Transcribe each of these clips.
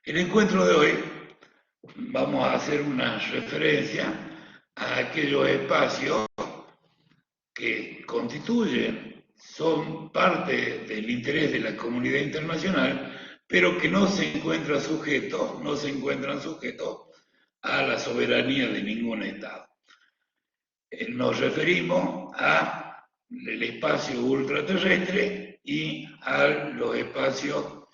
El encuentro de hoy vamos a hacer una referencia a aquellos espacios que constituyen, son parte del interés de la comunidad internacional, pero que no se encuentran sujetos a la soberanía de ningún Estado. Nos referimos al espacio ultraterrestre y a los espacios,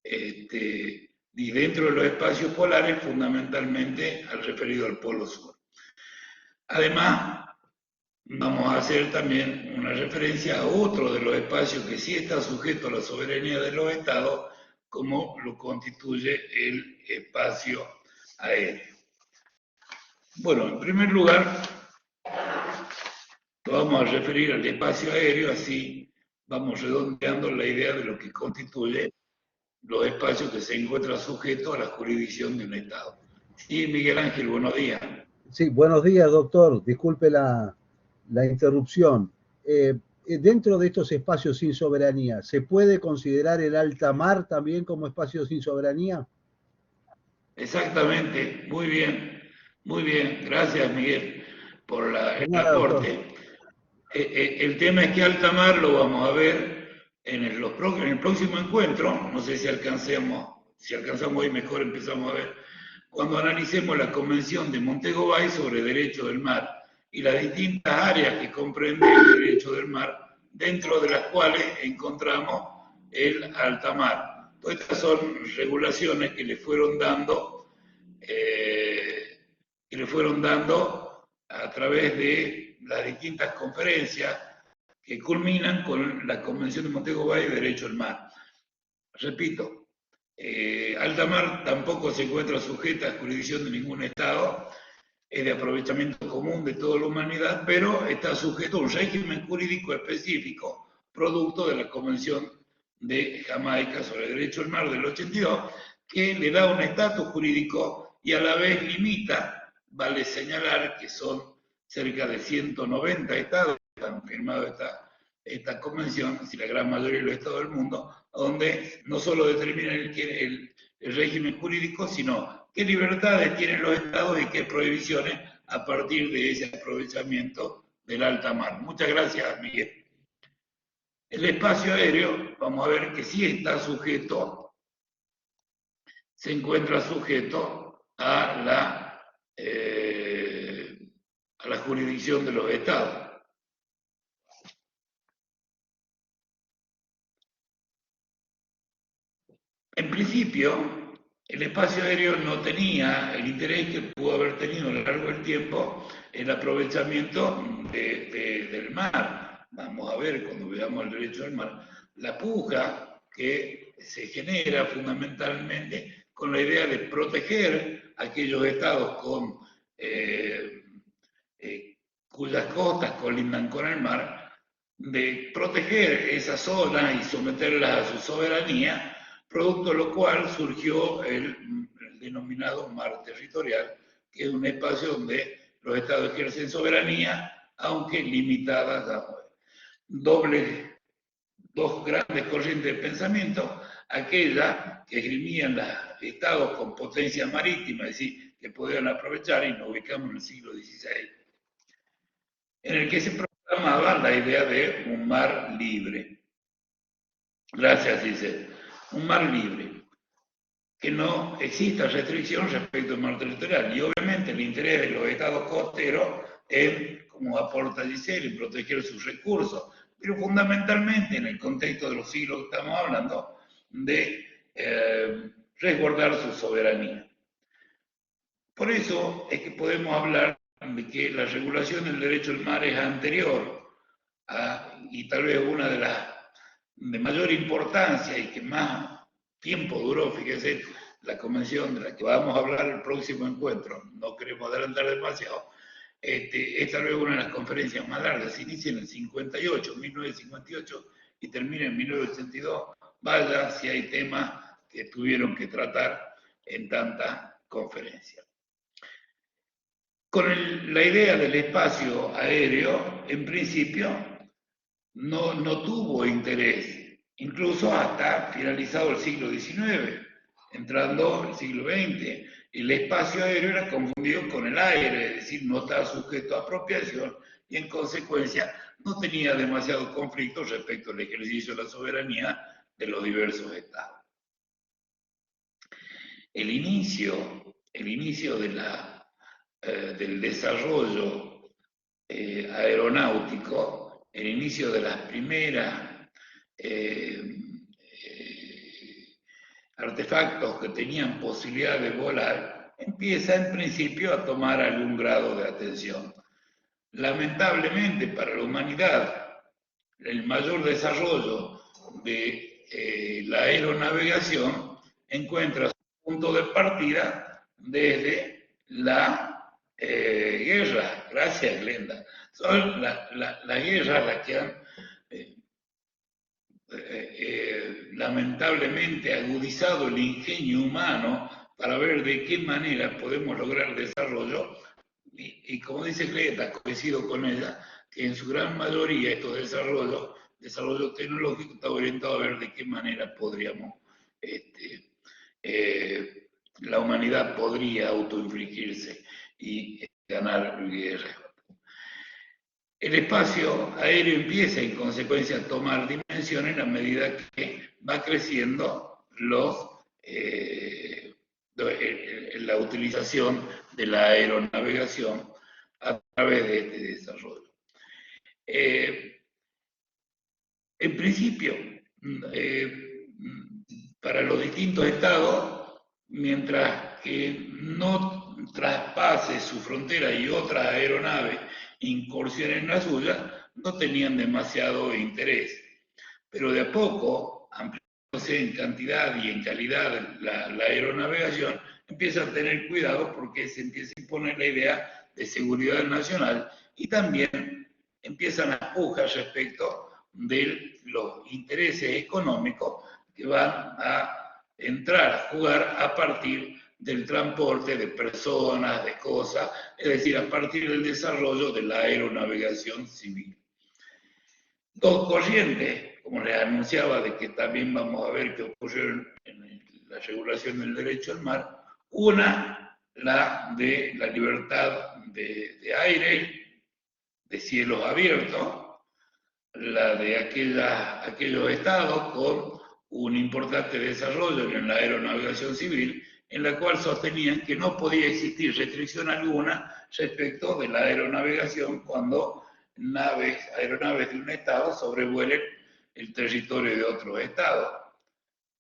y dentro de los espacios polares, fundamentalmente al referido al Polo Sur. Además, vamos a hacer también una referencia a otro de los espacios que sí está sujeto a la soberanía de los Estados, como lo constituye el espacio aéreo. Bueno, en primer lugar, vamos a referir al espacio aéreo, así vamos redondeando la idea de lo que constituye los espacios que se encuentran sujetos a la jurisdicción de un Estado. Sí, Miguel Ángel, buenos días. Sí, buenos días, doctor. Disculpe la interrupción. Dentro de estos espacios sin soberanía, ¿se puede considerar el alta mar también como espacio sin soberanía? Exactamente, muy bien. Gracias, Miguel, por el aporte. El tema es que alta mar lo vamos a ver en el próximo encuentro, no sé si alcanzamos hoy, mejor empezamos a ver, cuando analicemos la Convención de Montego Bay sobre Derecho del Mar y las distintas áreas que comprende el derecho del mar, dentro de las cuales encontramos el alta mar. Todas estas son regulaciones que le fueron dando a través de las distintas conferencias que culminan con la Convención de Montego Bay de Derecho al Mar. Repito, alta mar tampoco se encuentra sujeta a jurisdicción de ningún Estado, es de aprovechamiento común de toda la humanidad, pero está sujeto a un régimen jurídico específico, producto de la Convención de Jamaica sobre el Derecho al Mar del 82, que le da un estatus jurídico y a la vez limita, vale señalar que son cerca de 190 estados que han firmado esta convención, es decir, la gran mayoría de los estados del mundo, donde no solo determinan el régimen jurídico, sino qué libertades tienen los estados y qué prohibiciones a partir de ese aprovechamiento del alta mar. Muchas gracias, Miguel. El espacio aéreo, vamos a ver que sí está sujeto, se encuentra sujeto a la jurisdicción de los estados. En principio, el espacio aéreo no tenía el interés que pudo haber tenido a lo largo del tiempo el aprovechamiento del mar. Vamos a ver, cuando veamos el derecho del mar, la puja que se genera fundamentalmente con la idea de proteger a aquellos estados cuyas costas colindan con el mar, de proteger esa zona y someterlas a su soberanía, producto de lo cual surgió el denominado mar territorial, que es un espacio donde los estados ejercen soberanía, aunque limitadas. Dos grandes corrientes de pensamiento, aquella que esgrimían los estados con potencia marítima, es decir, que podían aprovechar, y nos ubicamos en el siglo XVI, en el que se proclamaba la idea de un mar libre. Gracias, dice. Un mar libre, que no exista restricción respecto al mar territorial. Y obviamente el interés de los estados costeros es, como aporta Giselle, proteger sus recursos, pero fundamentalmente en el contexto de los siglos que estamos hablando, de resguardar su soberanía. Por eso es que podemos hablar de que la regulación del derecho al mar es anterior y tal vez una de las de mayor importancia y que más tiempo duró, fíjese, la convención de la que vamos a hablar en el próximo encuentro, no queremos adelantar demasiado, es tal vez una de las conferencias más largas, se inicia en el 1958, y termina en 1982, vaya si hay temas que tuvieron que tratar en tantas conferencias. Con la idea del espacio aéreo, en principio, no tuvo interés incluso hasta finalizado el siglo XIX, entrando el siglo XX. El espacio aéreo era confundido con el aire, es decir, no estaba sujeto a apropiación y en consecuencia no tenía demasiado conflicto respecto al ejercicio de la soberanía de los diversos estados. El inicio del desarrollo aeronáutico, el inicio de las primeras artefactos que tenían posibilidad de volar, empieza en principio a tomar algún grado de atención. Lamentablemente para la humanidad, el mayor desarrollo de la aeronavegación encuentra su punto de partida desde la guerra. Gracias, Glenda. Son las guerras las que han lamentablemente agudizado el ingenio humano para ver de qué manera podemos lograr desarrollo y como dice Glenda, coincido con ella, que en su gran mayoría estos desarrollo tecnológico está orientado a ver de qué manera podríamos, la humanidad podría autoinfligirse y ganar guerras. El espacio aéreo empieza en consecuencia a tomar dimensiones a medida que va creciendo la utilización de la aeronavegación a través de este desarrollo. En principio, para los distintos estados, mientras que no traspase su frontera y otras aeronaves incursionen en la suya, no tenían demasiado interés. Pero de a poco, ampliándose en cantidad y en calidad la aeronavegación, empieza a tener cuidado porque se empieza a imponer la idea de seguridad nacional y también empiezan las pujas respecto de los intereses económicos que van a entrar a jugar a partir del transporte de personas, de cosas, es decir, a partir del desarrollo de la aeronavegación civil. Dos corrientes, como les anunciaba, de que también vamos a ver qué ocurrió en la regulación del derecho al mar. Una, la de la libertad de aire, de cielos abiertos, la de aquellos estados con un importante desarrollo en la aeronavegación civil, en la cual sostenían que no podía existir restricción alguna respecto de la aeronavegación cuando aeronaves de un estado sobrevuelen el territorio de otro estado.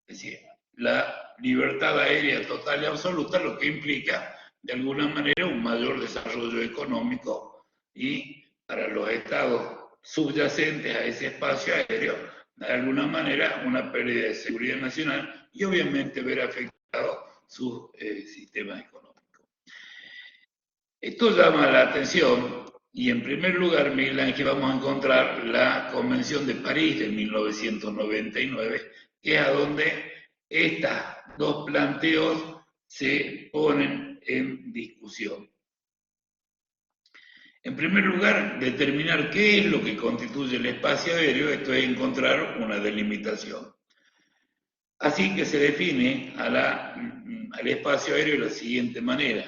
Es decir, la libertad aérea total y absoluta, lo que implica de alguna manera un mayor desarrollo económico y para los estados subyacentes a ese espacio aéreo, de alguna manera una pérdida de seguridad nacional y obviamente ver afectado sus sistemas económicos. Esto llama la atención y en primer lugar, Miguel Ángel, vamos a encontrar la Convención de París de 1999, que es a donde estos dos planteos se ponen en discusión. En primer lugar, determinar qué es lo que constituye el espacio aéreo, esto es encontrar una delimitación. Así que se define al espacio aéreo de la siguiente manera.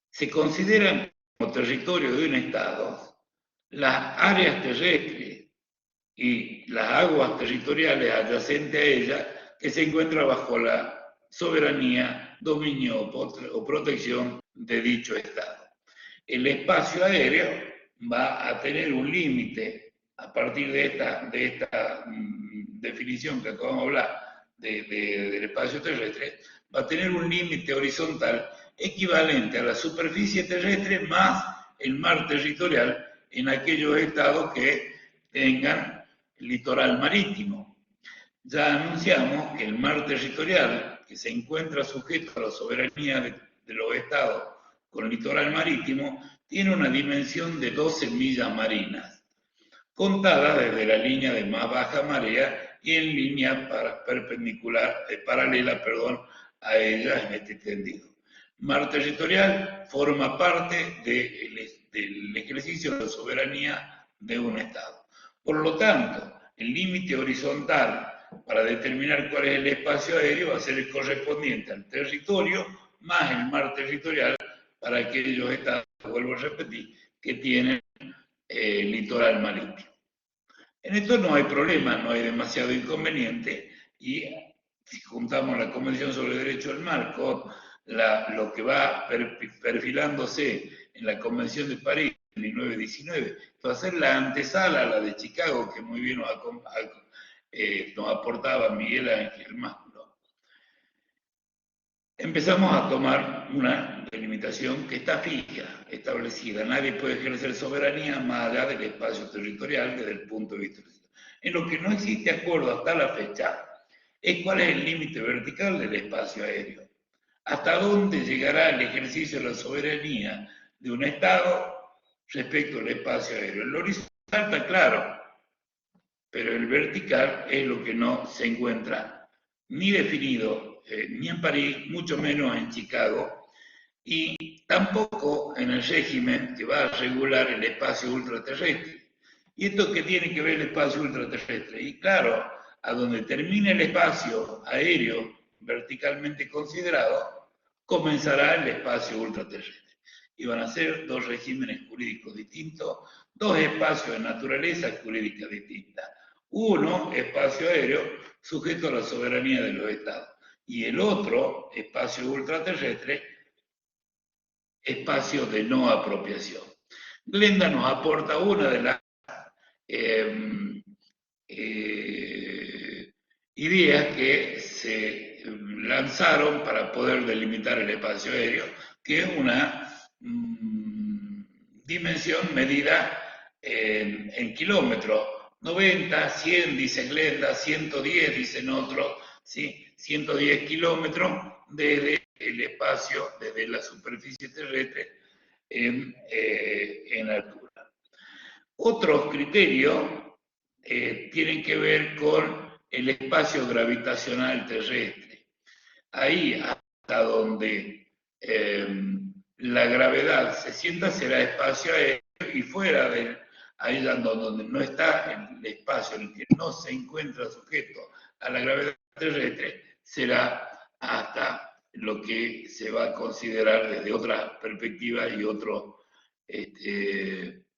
Se consideran como territorio de un Estado las áreas terrestres y las aguas territoriales adyacentes a ellas que se encuentran bajo la soberanía, dominio o protección de dicho Estado. El espacio aéreo va a tener un límite a partir de esta definición que acabamos de hablar del espacio terrestre, va a tener un límite horizontal equivalente a la superficie terrestre más el mar territorial en aquellos estados que tengan litoral marítimo. Ya anunciamos que el mar territorial, que se encuentra sujeto a la soberanía de los estados con litoral marítimo, tiene una dimensión de 12 millas marinas, contada desde la línea de más baja marea y en línea paralela a ella en este tendido. Mar territorial forma parte del ejercicio de la soberanía de un Estado. Por lo tanto, el límite horizontal para determinar cuál es el espacio aéreo va a ser el correspondiente al territorio más el mar territorial para aquellos estados, vuelvo a repetir, que tienen litoral marítimo. En esto no hay problema, no hay demasiado inconveniente, y si juntamos la Convención sobre el Derecho del Mar con lo que va perfilándose en la Convención de París, 1919, va a ser la antesala a la de Chicago, que muy bien nos aportaba Miguel Ángel Másculo. Empezamos a tomar una delimitación que está fija, establecida. Nadie puede ejercer soberanía más allá del espacio territorial desde el punto de vista. En lo que no existe acuerdo hasta la fecha es cuál es el límite vertical del espacio aéreo. ¿Hasta dónde llegará el ejercicio de la soberanía de un Estado respecto al espacio aéreo? El horizontal está claro, pero el vertical es lo que no se encuentra ni definido ni en París, mucho menos en Chicago, y tampoco en el régimen que va a regular el espacio ultraterrestre. ¿Y esto qué tiene que ver el espacio ultraterrestre? Y claro, a donde termine el espacio aéreo verticalmente considerado, comenzará el espacio ultraterrestre. Y van a ser dos regímenes jurídicos distintos, dos espacios de naturaleza jurídica distinta. Uno, espacio aéreo, sujeto a la soberanía de los estados. Y el otro, espacio ultraterrestre, espacio de no apropiación. Glenda nos aporta una de las ideas que se lanzaron para poder delimitar el espacio aéreo, que es una dimensión medida en kilómetros. 90, 100, dice Glenda, 110, dicen otros, ¿sí? 110 kilómetros desde el espacio, desde la superficie terrestre en altura. Otros criterios tienen que ver con el espacio gravitacional terrestre. Ahí hasta donde la gravedad se sienta será espacio aéreo, y fuera de ahí donde no está el espacio en el que no se encuentra sujeto a la gravedad terrestre, será hasta lo que se va a considerar desde otra perspectiva y otro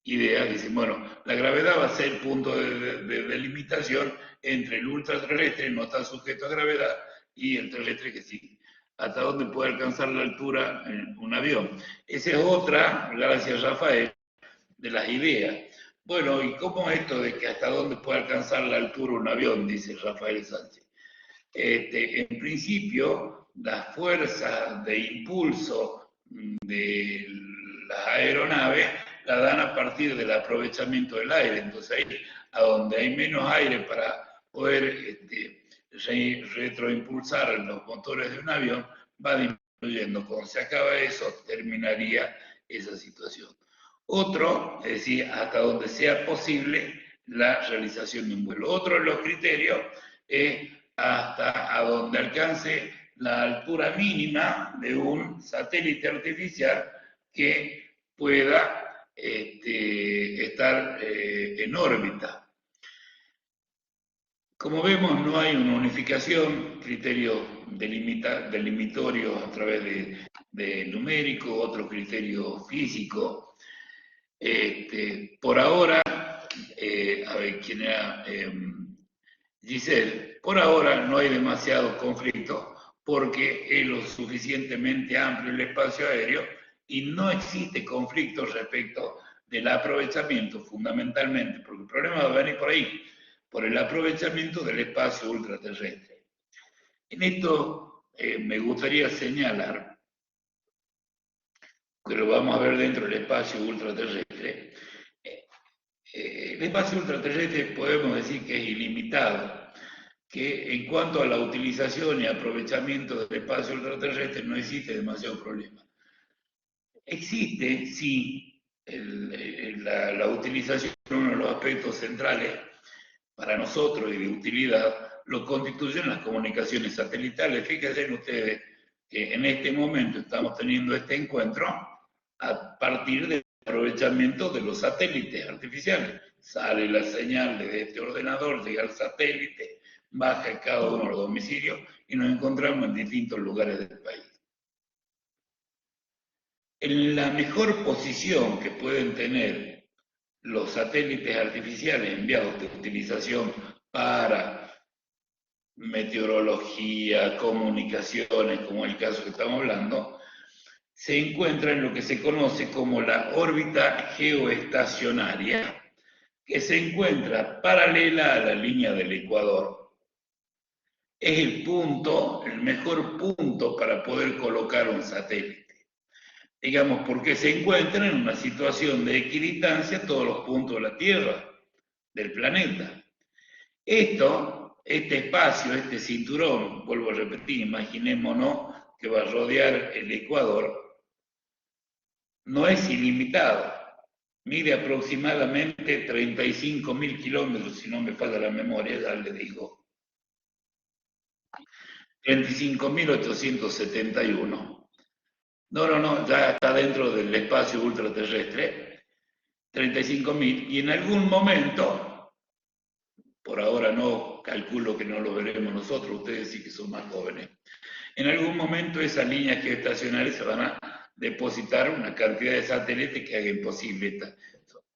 idea. Dicen, bueno, la gravedad va a ser el punto de delimitación entre el ultraterrestre, no está sujeto a gravedad, y el terrestre que sí. Hasta dónde puede alcanzar la altura en un avión. Esa es otra, gracias Rafael, de las ideas. Bueno, ¿y cómo es esto de que hasta dónde puede alcanzar la altura un avión? Dice Rafael Sánchez. En principio, las fuerzas de impulso de las aeronaves la dan a partir del aprovechamiento del aire. Entonces, ahí, a donde hay menos aire para poder retroimpulsar los motores de un avión, va disminuyendo. Cuando se acaba eso, terminaría esa situación. Otro, es decir, hasta donde sea posible la realización de un vuelo. Otro de los criterios es hasta a donde alcance la altura mínima de un satélite artificial que pueda estar en órbita. Como vemos, no hay una unificación, criterios delimitorios a través de numérico, otro criterio físico. Por ahora, a ver quién era, Giselle, por ahora no hay demasiado conflicto porque es lo suficientemente amplio el espacio aéreo y no existe conflicto respecto del aprovechamiento, fundamentalmente, porque el problema va a venir por ahí, por el aprovechamiento del espacio ultraterrestre. En esto me gustaría señalar, que lo vamos a ver dentro del espacio ultraterrestre. El espacio ultraterrestre podemos decir que es ilimitado, que en cuanto a la utilización y aprovechamiento del espacio ultraterrestre no existe demasiado problema. Existe, sí, la utilización, uno de los aspectos centrales para nosotros y de utilidad, lo constituyen las comunicaciones satelitales. Fíjense ustedes que en este momento estamos teniendo este encuentro a partir del aprovechamiento de los satélites artificiales. sale la señal desde este ordenador, llega al satélite, baja a cada uno de los domicilios y nos encontramos en distintos lugares del país. En la mejor posición que pueden tener los satélites artificiales enviados de utilización para meteorología, comunicaciones, como el caso que estamos hablando, se encuentra en lo que se conoce como la órbita geoestacionaria, que se encuentra paralela a la línea del Ecuador. Es el punto, el mejor punto para poder colocar un satélite. Digamos, porque se encuentran en una situación de equidistancia todos los puntos de la Tierra, del planeta. Este espacio, este cinturón, vuelvo a repetir, imaginémonos que va a rodear el Ecuador, no es ilimitado. Mide aproximadamente 35.000 kilómetros, si no me falla la memoria, ya le digo. 35.871. No, ya está dentro del espacio ultraterrestre, 35.000, y en algún momento, por ahora no calculo que no lo veremos nosotros, ustedes sí que son más jóvenes, en algún momento esas líneas geoestacionarias se van a depositar una cantidad de satélites que hagan posible.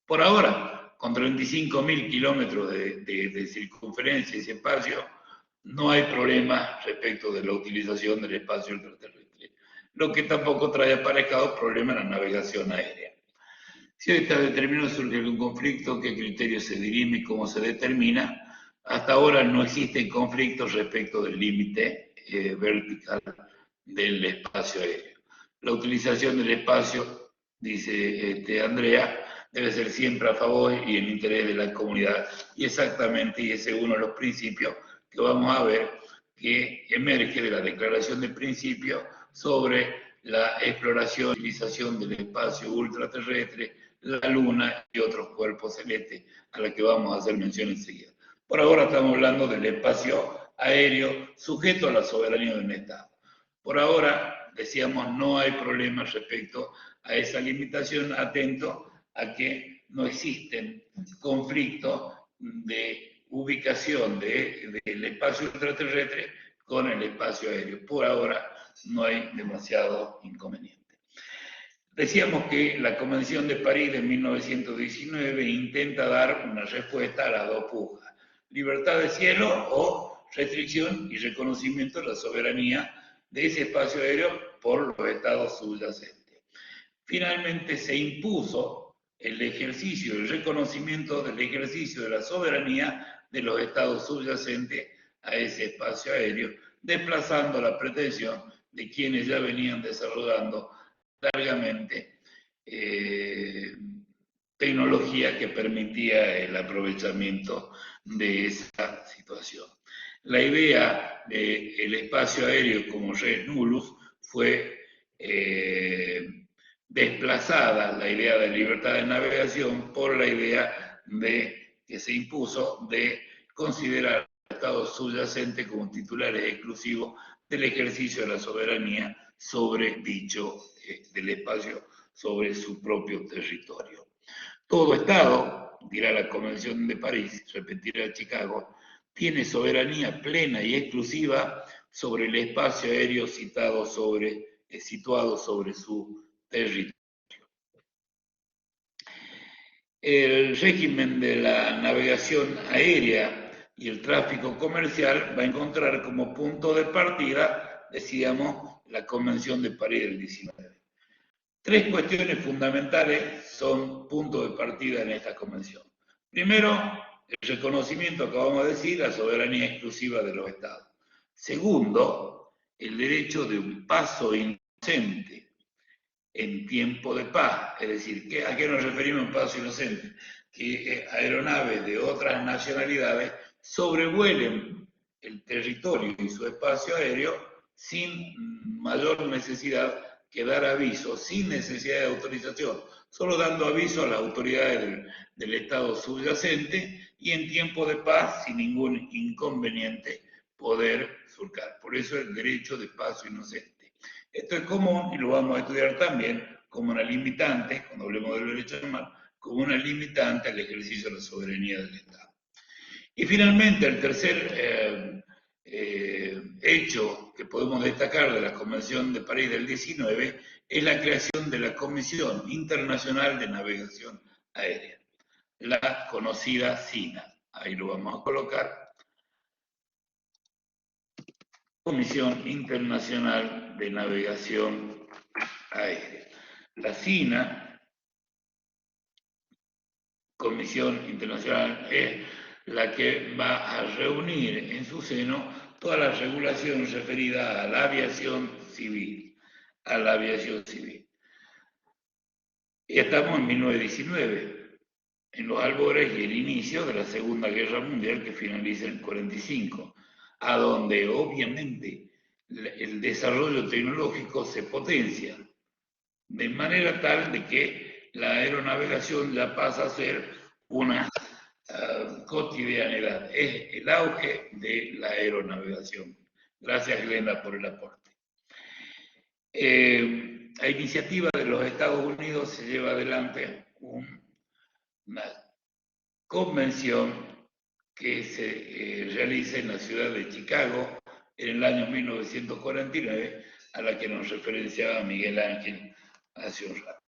Por ahora, con 35.000 kilómetros de circunferencia y ese espacio, no hay problema respecto de la utilización del espacio ultraterrestre. Lo que tampoco trae aparejado problemas en la navegación aérea. Si hoy está determinado surge algún conflicto, qué criterio se dirime y cómo se determina, hasta ahora no existen conflictos respecto del límite vertical del espacio aéreo. La utilización del espacio, dice Andrea, debe ser siempre a favor y en interés de la comunidad. Y exactamente, y ese es uno de los principios que vamos a ver que emerge de la declaración de principios sobre la exploración y utilización del espacio ultraterrestre, la Luna y otros cuerpos celestes a los que vamos a hacer mención enseguida. Por ahora estamos hablando del espacio aéreo sujeto a la soberanía de un Estado. Por ahora, decíamos, no hay problema respecto a esa limitación, atento a que no existen conflictos de ubicación del espacio ultraterrestre con el espacio aéreo. Por ahora no hay demasiado inconveniente. Decíamos que la Convención de París de 1919 intenta dar una respuesta a las dos pujas: libertad de cielo o restricción y reconocimiento de la soberanía de ese espacio aéreo por los estados subyacentes. Finalmente se impuso el ejercicio, el reconocimiento del ejercicio de la soberanía de los estados subyacentes a ese espacio aéreo, desplazando la pretensión de quienes ya venían desarrollando largamente tecnología que permitía el aprovechamiento de esa situación. La idea del espacio aéreo como res nullus fue desplazada, la idea de libertad de navegación, por la idea que se impuso de considerar a estados subyacentes como titulares exclusivos del ejercicio de la soberanía sobre dicho del espacio, sobre su propio territorio. Todo Estado, dirá la Convención de París, repetirá Chicago, tiene soberanía plena y exclusiva sobre el espacio aéreo situado sobre su territorio. El régimen de la navegación aérea y el tráfico comercial va a encontrar como punto de partida, decíamos, la Convención de París del 19. Tres cuestiones fundamentales son puntos de partida en esta convención. Primero, el reconocimiento, acabamos de decir, la soberanía exclusiva de los estados. Segundo, el derecho de un paso inocente en tiempo de paz. Es decir, ¿a qué nos referimos en paso inocente? Que aeronaves de otras nacionalidades sobrevuelen el territorio y su espacio aéreo sin mayor necesidad que dar aviso, sin necesidad de autorización, solo dando aviso a las autoridades del Estado subyacente y en tiempo de paz, sin ningún inconveniente, poder surcar. Por eso el derecho de paso inocente. Esto es común y lo vamos a estudiar también como una limitante, cuando hablemos del derecho al mar, como una limitante al ejercicio de la soberanía del Estado. Y finalmente, el tercer hecho que podemos destacar de la Convención de París del 19 es la creación de la Comisión Internacional de Navegación Aérea, la conocida CINA. Ahí lo vamos a colocar. Comisión Internacional de Navegación Aérea. La CINA, Comisión Internacional, es la que va a reunir en su seno toda la regulación referida a la aviación civil. Y estamos en 1919, en los albores y el inicio de la Segunda Guerra Mundial, que finaliza en el 45, a donde obviamente el desarrollo tecnológico se potencia, de manera tal de que la aeronavegación ya pasa a ser una cotidianidad. Es el auge de la aeronavegación. Gracias, Elena, por el aporte. A iniciativa de los Estados Unidos se lleva adelante una convención que se realiza en la ciudad de Chicago en el año 1949, a la que nos referenciaba Miguel Ángel hace un rato.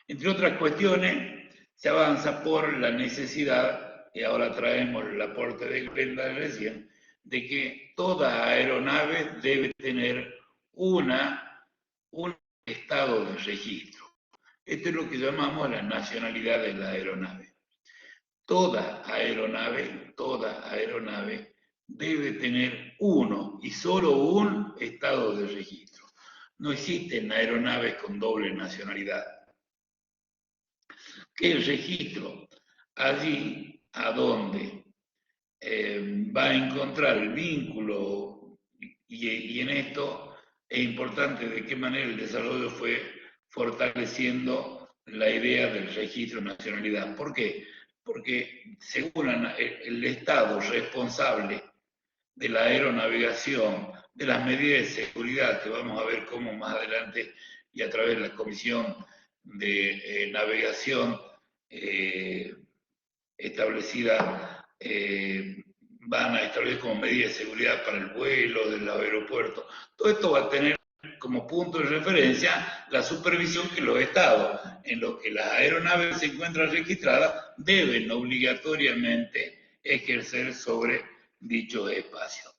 Entre otras cuestiones, se avanza por la necesidad, y ahora traemos el aporte de Glenda recién, de que toda aeronave debe tener un estado de registro. Esto es lo que llamamos la nacionalidad de la aeronave. Toda aeronave debe tener uno y solo un estado de registro. No existen aeronaves con doble nacionalidad. ¿Qué es registro? Allí a donde va a encontrar el vínculo, y en esto es importante de qué manera el desarrollo fue fortaleciendo la idea del registro de nacionalidad. ¿Por qué? Porque según el Estado responsable de la aeronavegación, de las medidas de seguridad, que vamos a ver cómo más adelante y a través de la Comisión de Navegación establecida, van a establecer como medida de seguridad para el vuelo de los aeropuertos. Todo esto va a tener como punto de referencia la supervisión que los estados en los que las aeronaves se encuentran registradas deben obligatoriamente ejercer sobre dichos espacios.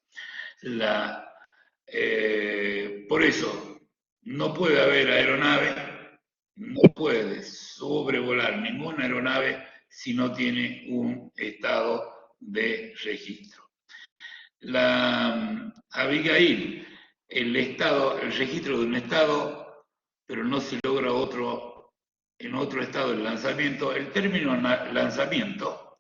Por eso, no puede haber aeronave, no puede sobrevolar ninguna aeronave si no tiene un estado de registro. La Abigail, el registro de un estado, pero no se logra en otro estado el lanzamiento. El término lanzamiento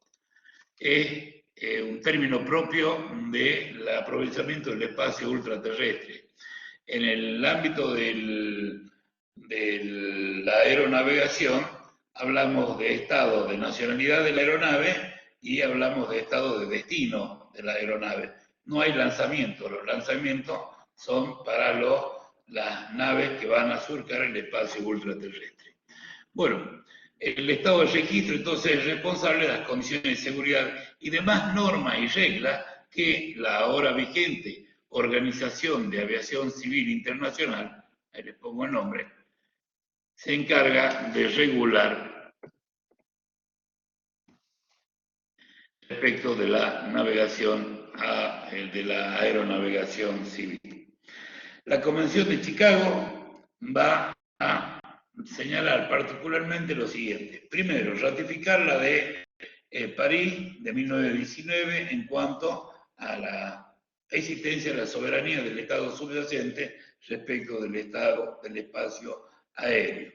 es un término propio del aprovechamiento del espacio ultraterrestre. En el ámbito de la aeronavegación, hablamos de estado de nacionalidad de la aeronave y hablamos de estado de destino de la aeronave. No hay lanzamiento, los lanzamientos son para las naves que van a surcar el espacio ultraterrestre. Bueno, el estado de registro entonces es responsable de las condiciones de seguridad y demás normas y reglas que la ahora vigente Organización de Aviación Civil Internacional, ahí les pongo el nombre, se encarga de regular respecto de la navegación, de la aeronavegación civil. La Convención de Chicago va a señalar particularmente lo siguiente. Primero, ratificar la de París de 1919 en cuanto a la existencia de la soberanía del Estado subyacente respecto del Estado del espacio aéreo,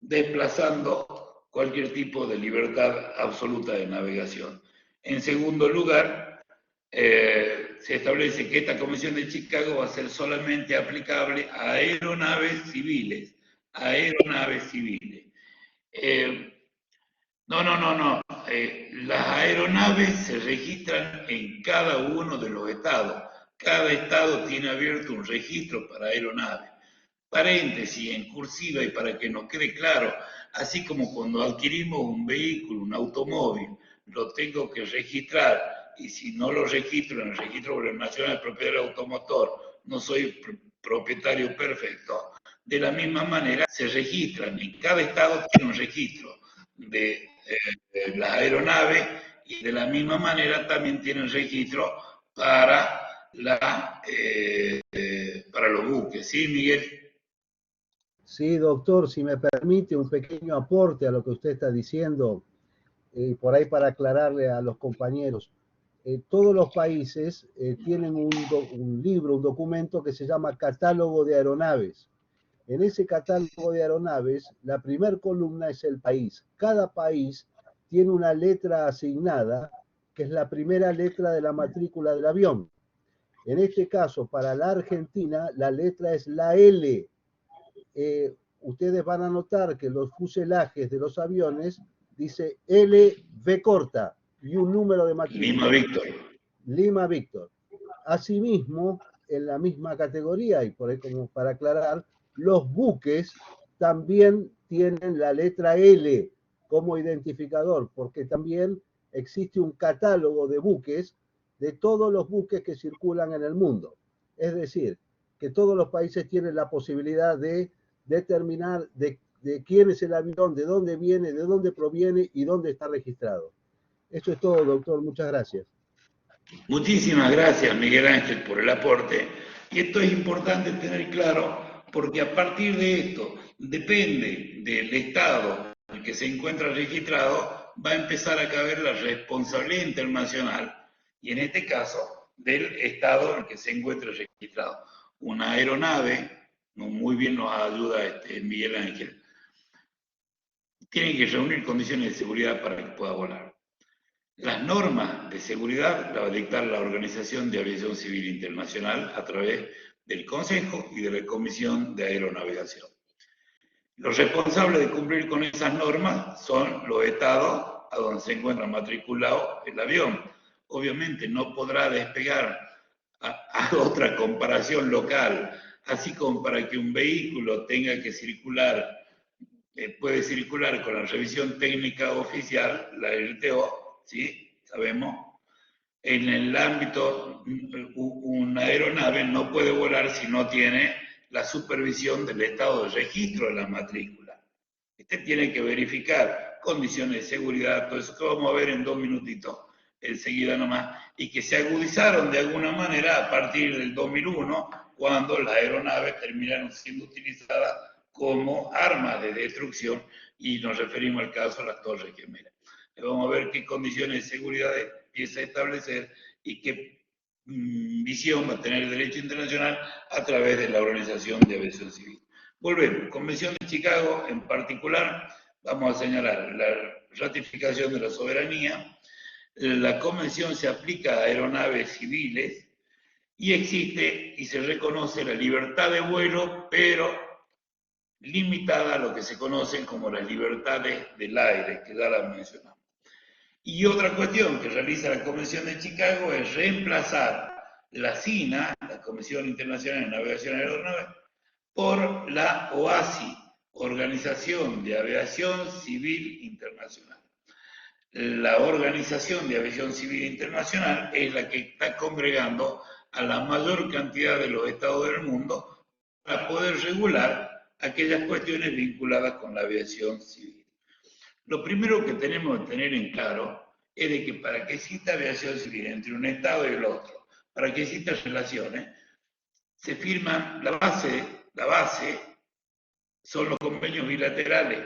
desplazando cualquier tipo de libertad absoluta de navegación. En segundo lugar, se establece que esta Convención de Chicago va a ser solamente aplicable a aeronaves civiles. Aeronaves civiles. No. Las aeronaves se registran en cada uno de los estados. Cada estado tiene abierto un registro para aeronaves. Paréntesis, en cursiva, y para que nos quede claro, así como cuando adquirimos un vehículo, un automóvil, lo tengo que registrar, y si no lo registro en el Registro Nacional de Propiedad del Automotor, no soy propietario perfecto. De la misma manera, se registran, en cada estado tiene un registro de las aeronaves, y de la misma manera también tienen registro para, para los buques. ¿Sí, Miguel? Sí, doctor, si me permite un pequeño aporte a lo que usted está diciendo, por ahí para aclararle a los compañeros. Todos los países tienen un libro, un documento que se llama Catálogo de Aeronaves. En ese catálogo de aeronaves, la primera columna es el país. Cada país tiene una letra asignada, que es la primera letra de la matrícula del avión. En este caso, para la Argentina, la letra es la L. Ustedes van a notar que los fuselajes de los aviones dice LV corta y un número de matrícula. Lima Víctor. Lima Víctor. Asimismo, en la misma categoría, y por ahí como para aclarar, los buques también tienen la letra L como identificador, porque también existe un catálogo de buques, de todos los buques que circulan en el mundo. Es decir, que todos los países tienen la posibilidad de determinar de quién es el avión, de dónde viene, de dónde proviene y dónde está registrado. Eso es todo, doctor. Muchas gracias. Muchísimas gracias, Miguel Ángel, por el aporte. Y esto es importante tener claro, porque a partir de esto, depende del estado en el que se encuentra registrado, va a empezar a caber la responsabilidad internacional, y en este caso, del estado en el que se encuentra registrado. Una aeronave, muy bien nos ayuda Miguel Ángel, tiene que reunir condiciones de seguridad para que pueda volar. Las normas de seguridad las va a dictar la Organización de Aviación Civil Internacional a través del Consejo y de la Comisión de Aeronavegación. Los responsables de cumplir con esas normas son los estados a donde se encuentra matriculado el avión. Obviamente no podrá despegar a otra comparación local, así como para que un vehículo tenga que circular, puede circular con la revisión técnica oficial, la RTO, ¿sí? Sabemos. En el ámbito, una aeronave no puede volar si no tiene la supervisión del estado de registro de la matrícula. Tiene que verificar condiciones de seguridad, todo eso que vamos a ver en 2 minutitos, enseguida nomás, y que se agudizaron de alguna manera a partir del 2001, cuando las aeronaves terminaron siendo utilizadas como armas de destrucción, y nos referimos al caso de las Torres Gemelas. Vamos a ver qué condiciones de seguridad empieza a establecer y qué visión va a tener el derecho internacional a través de la Organización de Aviación Civil. Volvemos, Convención de Chicago en particular, vamos a señalar la ratificación de la soberanía. La convención se aplica a aeronaves civiles y existe y se reconoce la libertad de vuelo, pero limitada a lo que se conocen como las libertades del aire, que ya las mencionamos. Y otra cuestión que realiza la Convención de Chicago es reemplazar la CINA, la Comisión Internacional de Navegación Aeronáutica, por la OACI, Organización de Aviación Civil Internacional. La Organización de Aviación Civil Internacional es la que está congregando a la mayor cantidad de los estados del mundo para poder regular aquellas cuestiones vinculadas con la aviación civil. Lo primero que tenemos que tener en claro es de que para que exista aviación civil entre un estado y el otro, para que existan relaciones, se firman la base son los convenios bilaterales.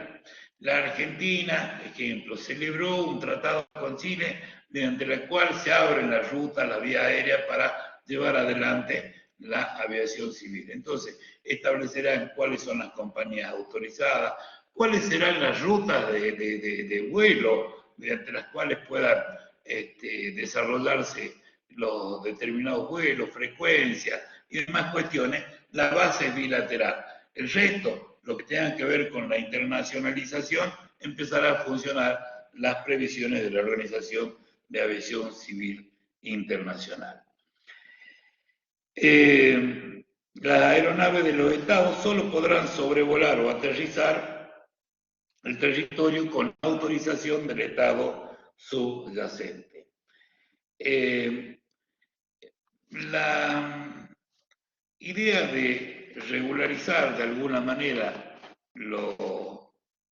La Argentina, por ejemplo, celebró un tratado con Chile mediante el cual se abren las rutas, la vía aérea para llevar adelante la aviación civil. Entonces, establecerán cuáles son las compañías autorizadas, cuáles serán las rutas de vuelo mediante las cuales puedan desarrollarse los determinados vuelos, frecuencias y demás cuestiones. La base es bilateral. El resto, lo que tenga que ver con la internacionalización, empezará a funcionar las previsiones de la Organización de Aviación Civil Internacional. Las aeronaves de los estados solo podrán sobrevolar o aterrizar el territorio con autorización del Estado subyacente. La idea de regularizar de alguna manera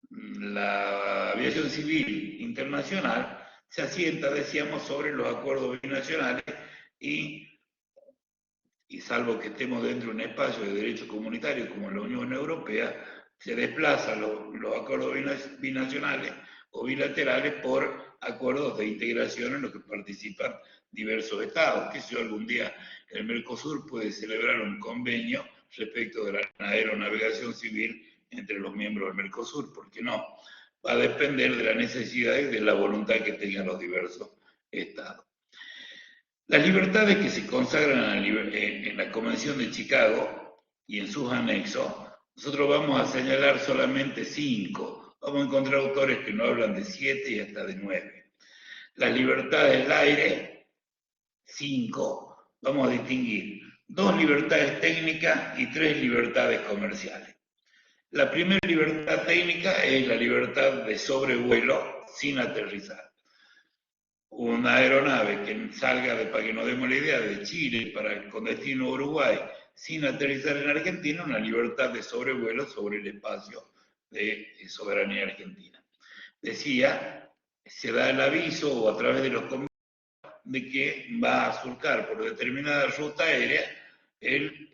la aviación civil internacional se asienta, decíamos, sobre los acuerdos binacionales y salvo que estemos dentro de un espacio de derecho comunitario como la Unión Europea, se desplazan los acuerdos binacionales o bilaterales por acuerdos de integración en los que participan diversos estados. Que si algún día el Mercosur puede celebrar un convenio respecto de la aeronavegación civil entre los miembros del Mercosur, ¿por qué no? Va a depender de las necesidades y de la voluntad que tengan los diversos estados. Las libertades que se consagran en la Convención de Chicago y en sus anexos, nosotros vamos a señalar solamente 5. Vamos a encontrar autores que no hablan de 7 y hasta de 9. Las libertades del aire, 5. Vamos a distinguir 2 libertades técnicas y 3 libertades comerciales. La primera libertad técnica es la libertad de sobrevuelo sin aterrizar. Una aeronave que salga, para que nos demos la idea, de Chile con destino a Uruguay, sin aterrizar en Argentina, una libertad de sobrevuelo sobre el espacio de soberanía argentina. Decía, se da el aviso o a través de los convenios de que va a surcar por determinada ruta aérea el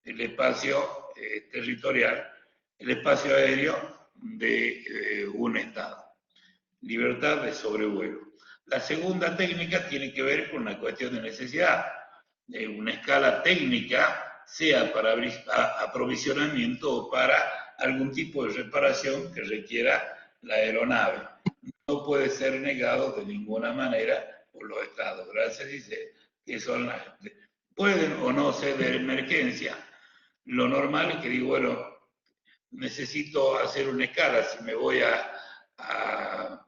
espacio territorial, el espacio aéreo de un estado. Libertad de sobrevuelo. La segunda técnica tiene que ver con una cuestión de necesidad, de una escala técnica, sea para aprovisionamiento o para algún tipo de reparación que requiera la aeronave. No puede ser negado de ninguna manera por los estados. Gracias, dice que son pueden o no ser de emergencia. Lo normal es que digo, bueno, necesito hacer una escala, si me voy a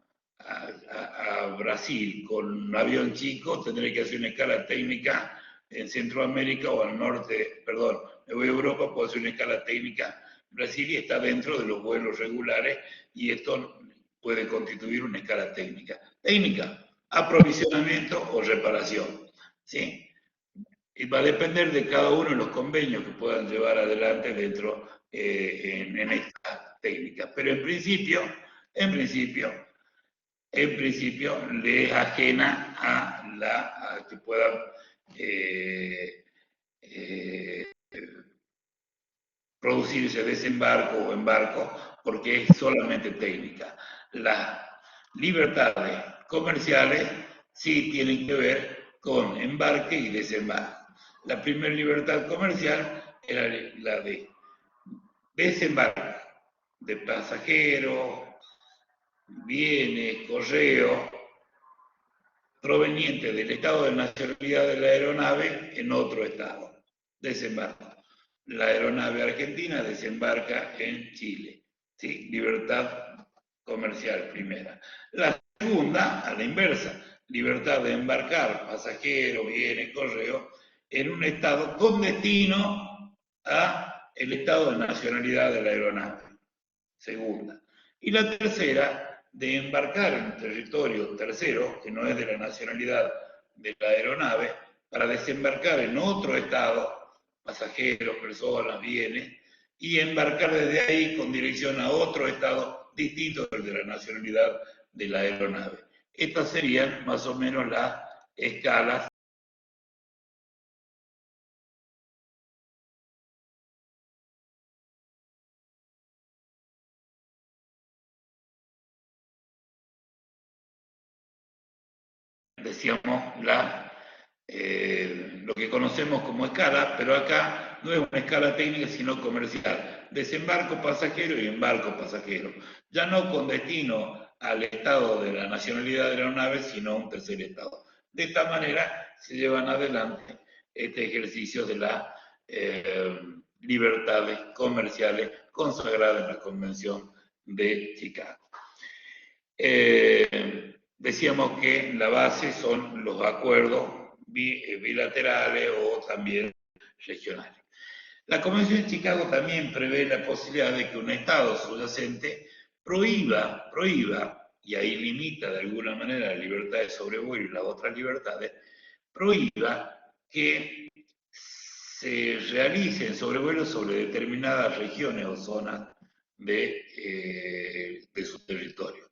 Brasil con un avión chico, tendré que hacer una escala técnica en Centroamérica o al norte, perdón, me voy a Europa, puedo hacer una escala técnica en Brasil y está dentro de los vuelos regulares y esto puede constituir una escala técnica. Técnica, aprovisionamiento o reparación, ¿sí? Y va a depender de cada uno de los convenios que puedan llevar adelante dentro en esta técnica. Pero en principio, le es ajena a que puedan producirse desembarco o embarco, porque es solamente técnica. Las libertades comerciales sí tienen que ver con embarque y desembarco. La primera libertad comercial era la de desembarco de pasajeros, bienes, correo, proveniente del estado de nacionalidad de la aeronave en otro estado. Desembarco. La aeronave argentina desembarca en Chile. ¿Sí? Libertad comercial primera. La segunda, a la inversa, libertad de embarcar pasajeros, bienes, correo, en un estado con destino a el estado de nacionalidad de la aeronave. Segunda. Y la tercera, de embarcar en territorio tercero, que no es de la nacionalidad de la aeronave, para desembarcar en otro estado, pasajeros, personas, bienes, y embarcar desde ahí con dirección a otro estado distinto del de la nacionalidad de la aeronave. Estas serían más o menos las escalas decíamos, lo que conocemos como escala, pero acá no es una escala técnica, sino comercial. Desembarco pasajero y embarco pasajero. Ya no con destino al estado de la nacionalidad de la aeronave, sino a un tercer estado. De esta manera se llevan adelante este ejercicio de las libertades comerciales consagradas en la Convención de Chicago. Decíamos que la base son los acuerdos bilaterales o también regionales. La Convención de Chicago también prevé la posibilidad de que un Estado subyacente prohíba, y ahí limita de alguna manera la libertad de sobrevuelo y las otras libertades, prohíba que se realicen sobrevuelos sobre determinadas regiones o zonas de su territorio.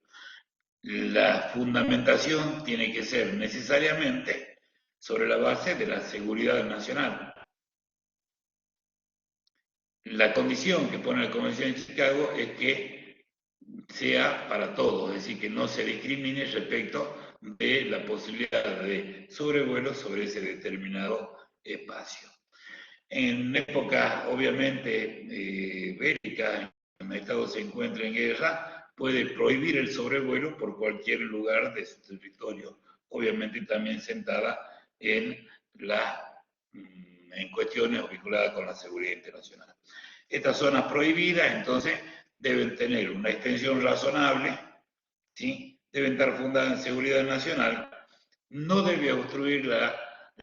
La fundamentación tiene que ser necesariamente sobre la base de la seguridad nacional. La condición que pone la Convención de Chicago es que sea para todos, es decir, que no se discrimine respecto de la posibilidad de sobrevuelo sobre ese determinado espacio. En épocas, obviamente, bélicas, cuando el Estado se encuentra en guerra, puede prohibir el sobrevuelo por cualquier lugar de su territorio, obviamente también sentada en cuestiones vinculadas con la seguridad internacional. Estas zonas prohibidas, entonces, deben tener una extensión razonable, ¿sí? Deben estar fundadas en seguridad nacional, no debe obstruir la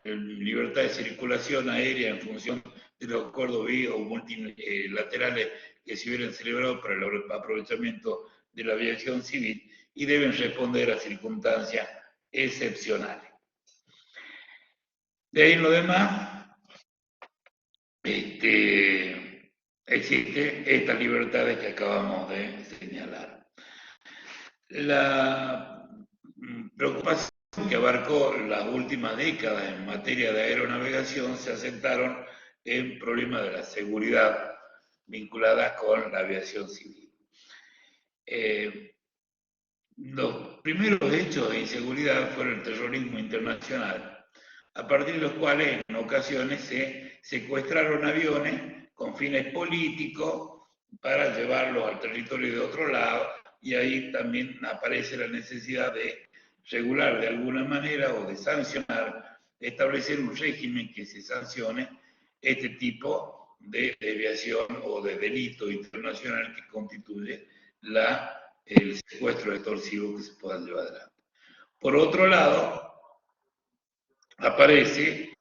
libertad de circulación aérea en función de los acuerdos o multilaterales que se hubieran celebrado para el aprovechamiento de la aviación civil y deben responder a circunstancias excepcionales. De ahí en lo demás, existen estas libertades que acabamos de señalar. La preocupación que abarcó las últimas décadas en materia de aeronavegación se asentaron en problemas de la seguridad vinculadas con la aviación civil. Los primeros hechos de inseguridad fueron el terrorismo internacional, a partir de los cuales en ocasiones se secuestraron aviones con fines políticos para llevarlos al territorio de otro lado, y ahí también aparece la necesidad de regular de alguna manera o de sancionar, establecer un régimen que se sancione este tipo de desviación o de delito internacional que constituye el secuestro extorsivo que se pueda llevar adelante. Por otro lado, aparece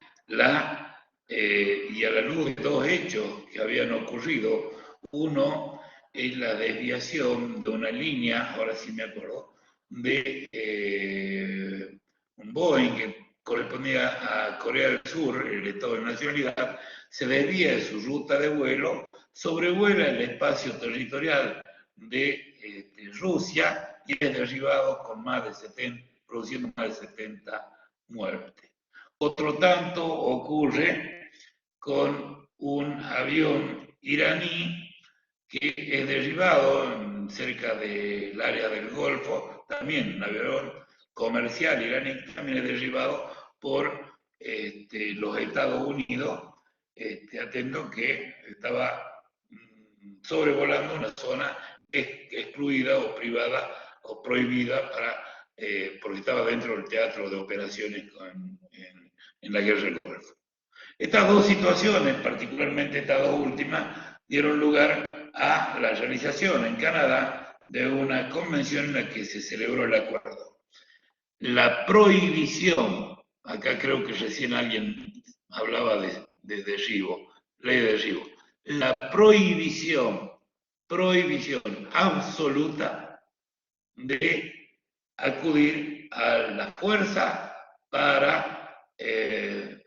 y a la luz de dos hechos que habían ocurrido, uno es la desviación de una línea, ahora sí me acuerdo, de un Boeing que correspondía a Corea del Sur, el Estado de Nacionalidad, se desvía de su ruta de vuelo, sobrevuela el espacio territorial de Rusia y es derribado con produciendo más de 70 muertes. Otro tanto ocurre con un avión iraní que es derribado cerca del área del Golfo, también un avión comercial iraní, también es derribado por los Estados Unidos, atento que estaba sobrevolando una zona excluida o privada o prohibida porque estaba dentro del teatro de operaciones en la guerra del Golfo. Estas dos situaciones, particularmente estas dos últimas, dieron lugar a la realización en Canadá de una convención en la que se celebró el acuerdo. La prohibición, acá creo que recién alguien hablaba de derribo, ley de derribo, la prohibición absoluta de acudir a la fuerza para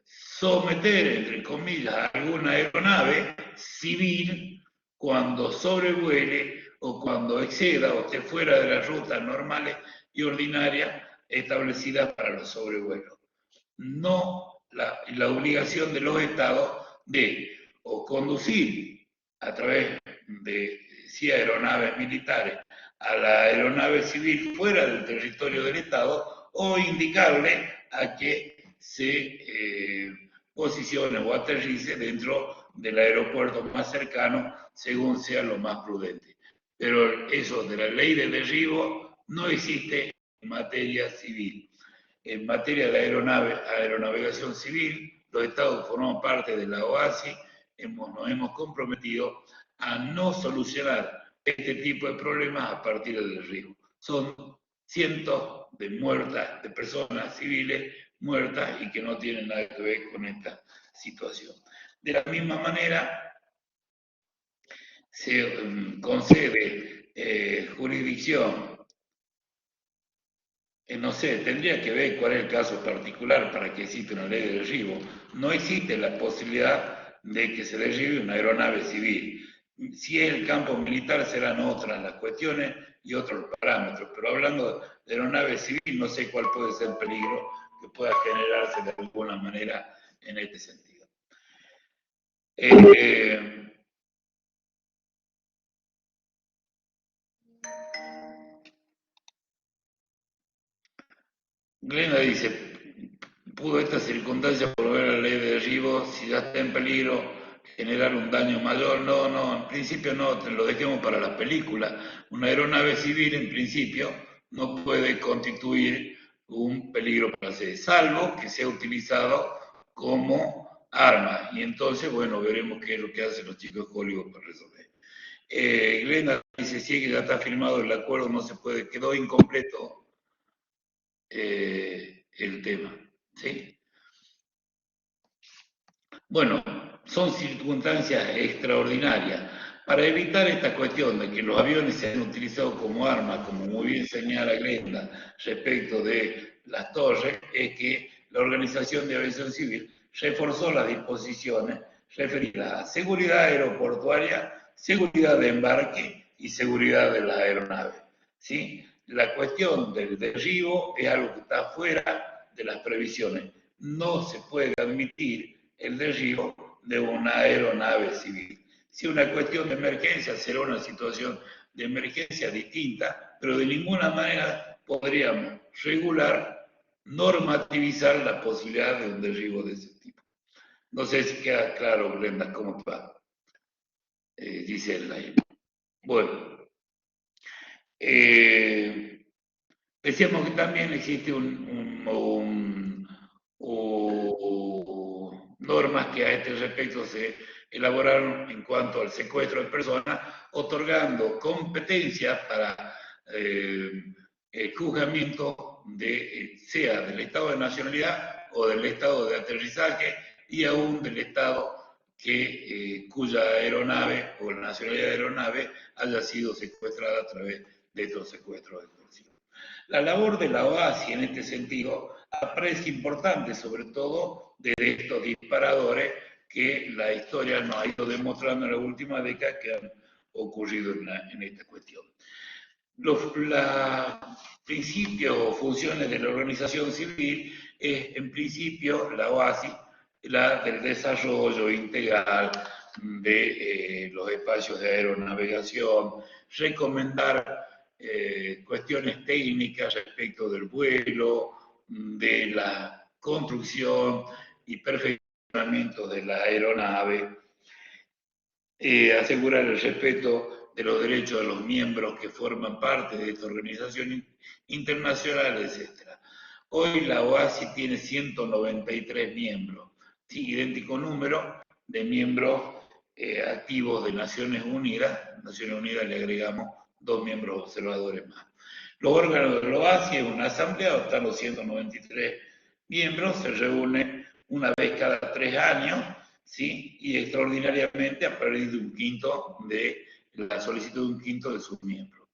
someter, entre comillas, a alguna aeronave civil cuando sobrevuele o cuando exceda o esté fuera de las rutas normales y ordinarias establecidas para los sobrevuelos. No la obligación de los estados de o conducir a través de aeronaves militares a la aeronave civil fuera del territorio del Estado o indicarle a que se posicione o aterrice dentro del aeropuerto más cercano según sea lo más prudente. Pero eso de la ley de derribo no existe en materia civil. En materia de aeronavegación civil, los estados que formamos parte de la OASI nos hemos comprometido a no solucionar este tipo de problemas a partir del derribo. Son cientos de muertas de personas civiles muertas y que no tienen nada que ver con esta situación. De la misma manera, se concede jurisdicción, no sé, tendría que ver cuál es el caso particular para que exista una ley de derribo. No existe la posibilidad de que se derribe una aeronave civil. Si es el campo militar serán otras las cuestiones y otros parámetros, pero hablando de aeronave civil no sé cuál puede ser el peligro que pueda generarse de alguna manera en este sentido. Glenda dice, ¿pudo esta circunstancia promover la ley de derribo si ya está en peligro generar un daño mayor? No, no, en principio no, te lo dejemos para la película. Una aeronave civil en principio no puede constituir un peligro para ser, salvo que sea utilizado como arma. Y entonces, bueno, veremos qué es lo que hacen los chicos de Hollywood para resolver. Glenda dice, sí, que ya está firmado el acuerdo, no se puede, quedó incompleto el tema, ¿sí? Bueno, son circunstancias extraordinarias. Para evitar esta cuestión de que los aviones sean utilizados como armas, como muy bien señala Glenda, respecto de las torres, es que la Organización de Aviación Civil reforzó las disposiciones referidas a seguridad aeroportuaria, seguridad de embarque y seguridad de las aeronaves, ¿sí? La cuestión del derribo es algo que está fuera de las previsiones. No se puede admitir el derribo de una aeronave civil. Si una cuestión de emergencia será una situación de emergencia distinta, pero de ninguna manera podríamos regular, normativizar la posibilidad de un derribo de ese tipo. No sé si queda claro, Glenda, cómo te va. Dice el ahí. Bueno. Decíamos que también existe normas que a este respecto se elaboraron en cuanto al secuestro de personas, otorgando competencias para el juzgamiento sea del estado de nacionalidad o del estado de aterrizaje y aún del estado cuya aeronave o la nacionalidad de aeronave haya sido secuestrada a través de estos secuestros extorsivos. La labor de la OASI en este sentido aparece importante, sobre todo de estos disparadores que la historia nos ha ido demostrando en la última década que han ocurrido en esta cuestión. Los principios o funciones de la organización civil es, en principio, la OASI, la del desarrollo integral de los espacios de aeronavegación, recomendar cuestiones técnicas respecto del vuelo, de la construcción y perfeccionamiento de la aeronave, asegurar el respeto de los derechos de los miembros que forman parte de esta organización internacional, etc. Hoy la OASI tiene 193 miembros, ¿sí? Idéntico número de miembros activos de Naciones Unidas. Naciones Unidas le agregamos 2 miembros observadores más. Los órganos de la OASI es una asamblea, están los 193 miembros, se reúne una vez cada 3 años, ¿sí? Y extraordinariamente ha perdido un quinto de la solicitud de un quinto de sus miembros.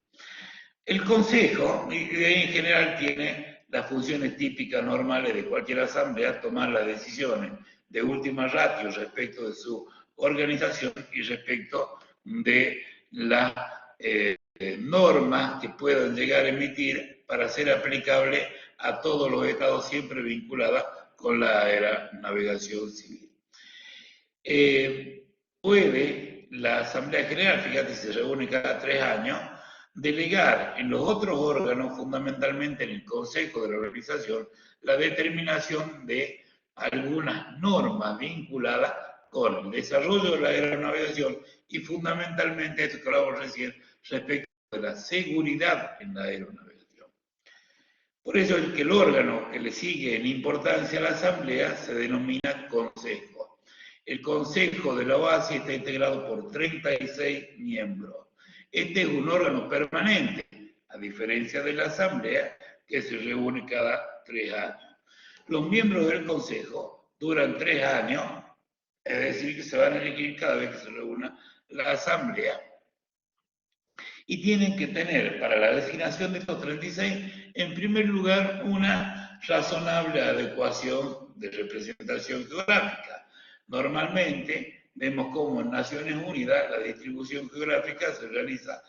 El Consejo, en general, tiene las funciones típicas normales de cualquier asamblea, tomar las decisiones de última ratio respecto de su organización y respecto de las normas que puedan llegar a emitir para ser aplicable a todos los estados, siempre vinculadas con la aeronavegación civil. Puede la Asamblea General, fíjate, se reúne cada 3 años, delegar en los otros órganos, fundamentalmente en el Consejo de la Organización, la determinación de algunas normas vinculadas con el desarrollo de la aeronavegación y fundamentalmente, esto que hablamos recién, respecto de la seguridad en la aeronavegación. Por eso que el órgano que le sigue en importancia a la Asamblea se denomina Consejo. El Consejo de la OASI está integrado por 36 miembros. Este es un órgano permanente, a diferencia de la Asamblea, que se reúne cada 3 años. Los miembros del Consejo duran 3 años, es decir, que se van a elegir cada vez que se reúna la Asamblea. Y tienen que tener para la designación de estos 36, en primer lugar, una razonable adecuación de representación geográfica. Normalmente vemos cómo en Naciones Unidas la distribución geográfica se realiza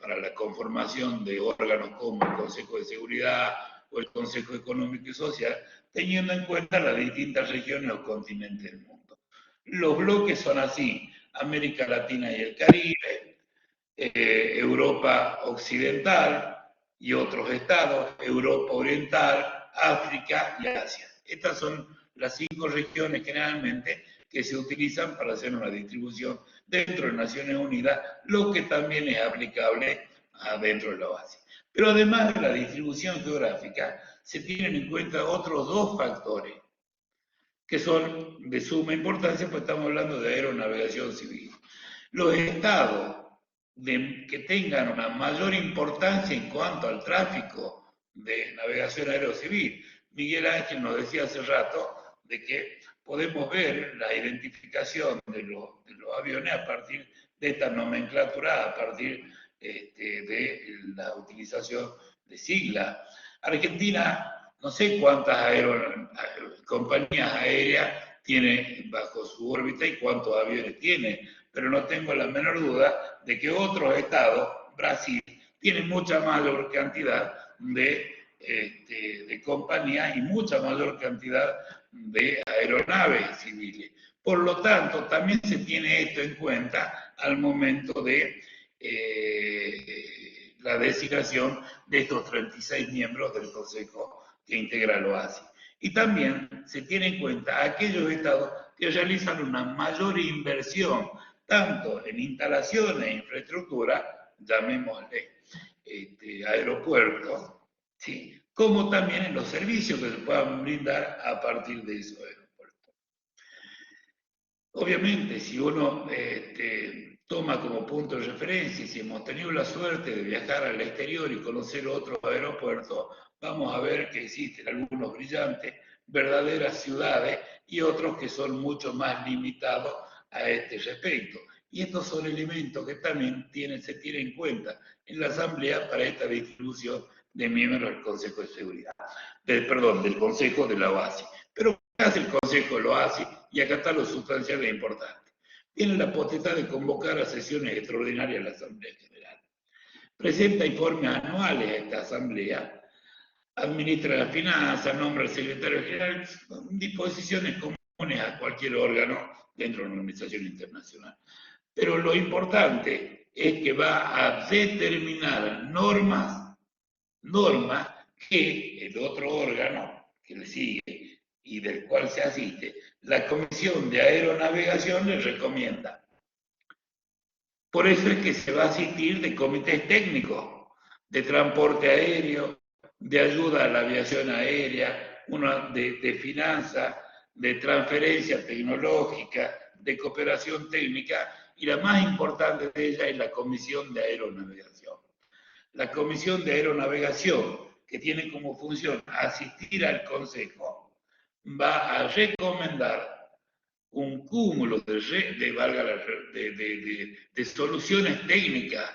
para la conformación de órganos como el Consejo de Seguridad o el Consejo Económico y Social, teniendo en cuenta las distintas regiones o continentes del mundo. Los bloques son así: América Latina y el Caribe, Europa Occidental y otros estados, Europa Oriental, África y Asia. Estas son las 5 regiones generalmente que se utilizan para hacer una distribución dentro de Naciones Unidas, lo que también es aplicable dentro de la OASI. Pero además de la distribución geográfica, se tienen en cuenta otros 2 factores que son de suma importancia, pues estamos hablando de aeronavegación civil. Los estados que tengan una mayor importancia en cuanto al tráfico de navegación aerocivil. Miguel Ángel nos decía hace rato de que podemos ver la identificación de los aviones a partir de esta nomenclatura, a partir de la utilización de siglas. Argentina, no sé cuántas compañías aéreas tiene bajo su órbita y cuántos aviones tiene, pero no tengo la menor duda de que otros estados, Brasil, tienen mucha mayor cantidad de compañías y mucha mayor cantidad de aeronaves civiles. Por lo tanto, también se tiene esto en cuenta al momento de la designación de estos 36 miembros del Consejo que integra el OASI. Y también se tiene en cuenta aquellos estados que realizan una mayor inversión tanto en instalaciones e infraestructura, llamémosle aeropuertos, ¿sí?, como también en los servicios que se puedan brindar a partir de esos aeropuertos. Obviamente, si uno toma como punto de referencia, si hemos tenido la suerte de viajar al exterior y conocer otros aeropuertos, vamos a ver que existen algunos brillantes, verdaderas ciudades, y otros que son mucho más limitados a este respecto. Y estos son elementos que también se tienen en cuenta en la Asamblea para esta distribución de miembros del Consejo de Seguridad, del Consejo de la OASI. Pero ¿qué hace el Consejo de la OASI? Y acá está lo sustancial e importante. Tiene la potestad de convocar a sesiones extraordinarias de la Asamblea General. Presenta informes anuales a esta Asamblea, administra las finanzas, nombra al secretario general, disposiciones comunes a cualquier órgano dentro de una organización internacional. Pero lo importante es que va a determinar normas que el otro órgano que le sigue y del cual se asiste, la Comisión de Aeronavegación le recomienda. Por eso es que se va a asistir de comités técnicos, de transporte aéreo, de ayuda a la aviación aérea, de finanzas, de transferencia tecnológica, de cooperación técnica, y la más importante de ellas es la Comisión de Aeronavegación. La Comisión de Aeronavegación, que tiene como función asistir al Consejo, va a recomendar un cúmulo de soluciones técnicas,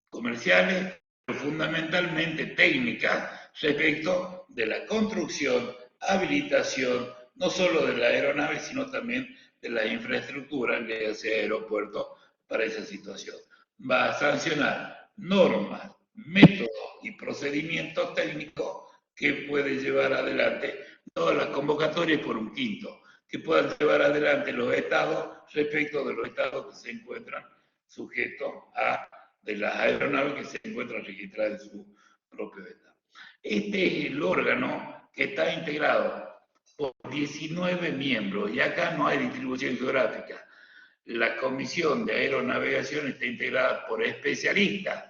comerciales, pero fundamentalmente técnicas, respecto de la construcción, habilitación, no solo de la aeronave, sino también de la infraestructura, que sea aeropuerto, para esa situación. Va a sancionar normas, métodos y procedimientos técnicos que puede llevar adelante todas las convocatorias por un quinto, que puedan llevar adelante los estados respecto de los estados que se encuentran sujetos a de las aeronaves que se encuentran registradas en su propio estado. Este es el órgano que está integrado por 19 miembros, y acá no hay distribución geográfica. La Comisión de Aeronavegación está integrada por especialistas,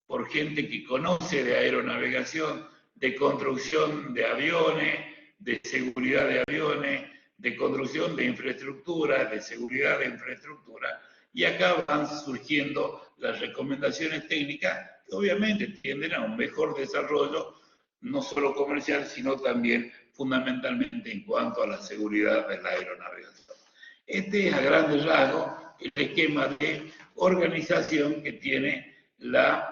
por gente que conoce de aeronavegación, de construcción de aviones, de seguridad de aviones, de construcción de infraestructura, de seguridad de infraestructura, y acá van surgiendo las recomendaciones técnicas que obviamente tienden a un mejor desarrollo no solo comercial, sino también fundamentalmente en cuanto a la seguridad de la aeronavegación. Este es a grandes rasgos el esquema de organización que tiene la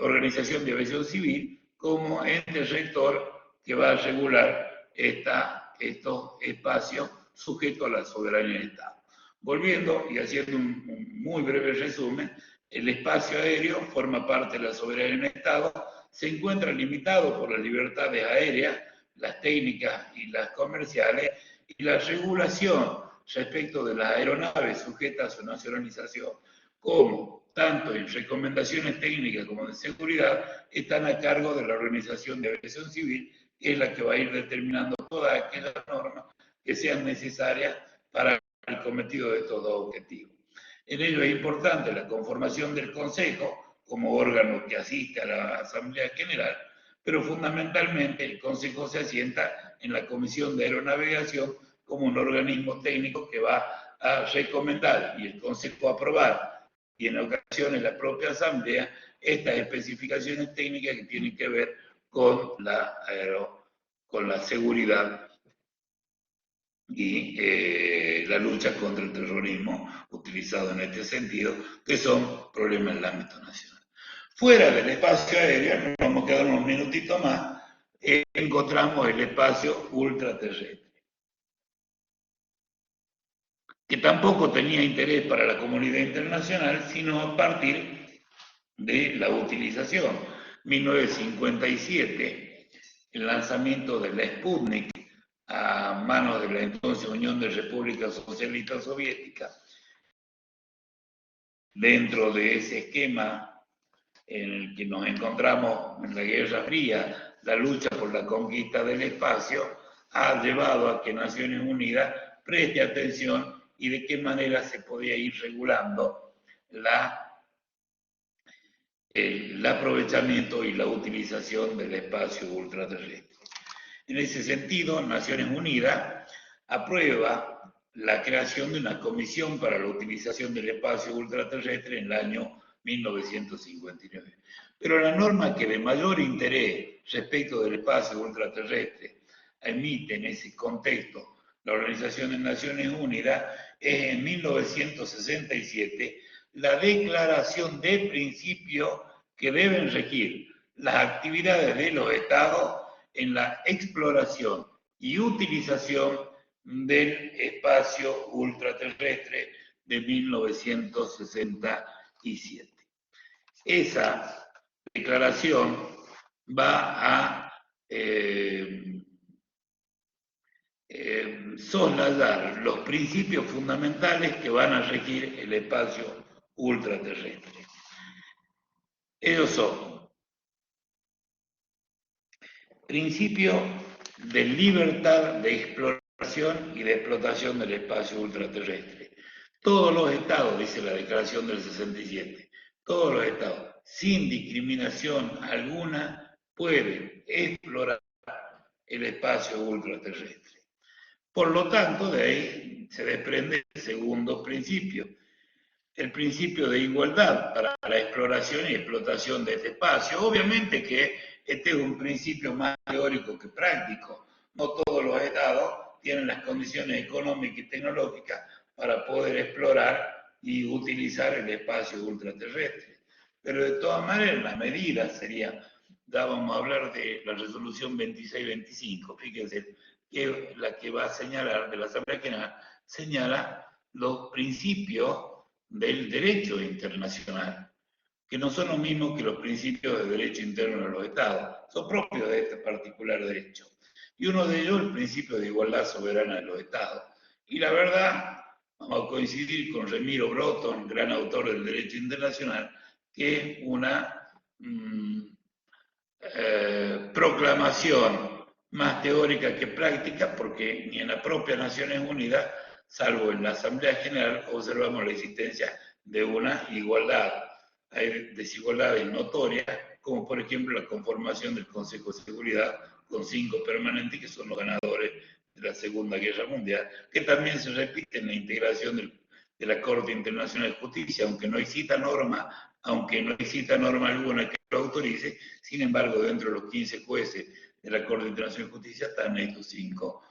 Organización de Aviación Civil como ente rector que va a regular estos espacios sujetos a la soberanía del Estado. Volviendo y haciendo un muy breve resumen, el espacio aéreo forma parte de la soberanía del Estado, se encuentra limitado por las libertades aéreas, las técnicas y las comerciales, y la regulación respecto de las aeronaves sujetas a su nacionalización, como tanto en recomendaciones técnicas como de seguridad, están a cargo de la Organización de Aviación Civil, que es la que va a ir determinando todas aquellas normas que sean necesarias para el cometido de estos dos objetivos. En ello es importante la conformación del Consejo como órgano que asiste a la Asamblea General, pero fundamentalmente el Consejo se asienta en la Comisión de Aeronavegación como un organismo técnico que va a recomendar y el Consejo aprobar, y en ocasiones la propia Asamblea, estas especificaciones técnicas que tienen que ver con la seguridad y la lucha contra el terrorismo utilizado en este sentido, que son problemas en el ámbito nacional. Fuera del espacio aéreo, nos vamos a quedar unos minutitos más, encontramos el espacio ultraterrestre, que tampoco tenía interés para la comunidad internacional, sino a partir de la utilización. 1957, el lanzamiento de la Sputnik a manos de la entonces Unión de Repúblicas Socialistas Soviéticas, dentro de ese esquema en el que nos encontramos en la Guerra Fría, la lucha por la conquista del espacio, ha llevado a que Naciones Unidas preste atención y de qué manera se podía ir regulando el aprovechamiento y la utilización del espacio ultraterrestre. En ese sentido, Naciones Unidas aprueba la creación de una comisión para la utilización del espacio ultraterrestre en el año 1959. Pero la norma que de mayor interés respecto del espacio ultraterrestre emite en ese contexto la Organización de Naciones Unidas es en 1967 la declaración de principios que deben regir las actividades de los Estados en la exploración y utilización del espacio ultraterrestre de 1967. Esa declaración va a soslayar los principios fundamentales que van a regir el espacio ultraterrestre. Ellos son principio de libertad de exploración y de explotación del espacio ultraterrestre. Todos los estados, dice la Declaración del 67, todos los estados, sin discriminación alguna, pueden explorar el espacio ultraterrestre. Por lo tanto, de ahí se desprende el segundo principio, el principio de igualdad para la exploración y explotación de este espacio. Obviamente que este es un principio más teórico que práctico. No todos los estados tienen las condiciones económicas y tecnológicas para poder explorar y utilizar el espacio ultraterrestre. Pero de todas maneras, la medida sería, ya vamos a hablar de la resolución 2625, fíjense, que la que va a señalar de la Asamblea General, señala los principios del derecho internacional, que no son los mismos que los principios de derecho interno de los Estados, son propios de este particular derecho. Y uno de ellos, el principio de igualdad soberana de los Estados. Y la verdad, vamos a coincidir con Remiro Broughton, gran autor del derecho internacional, que es una proclamación más teórica que práctica, porque ni en la propia Naciones Unidas, salvo en la Asamblea General, observamos la existencia de una igualdad. Hay desigualdades notorias, como por ejemplo la conformación del Consejo de Seguridad con 5 permanentes que son los ganadores de la Segunda Guerra Mundial, que también se repite en la integración de la Corte Internacional de Justicia, aunque no exista norma alguna que lo autorice. Sin embargo, dentro de los 15 jueces de la Corte Internacional de Justicia están estos 5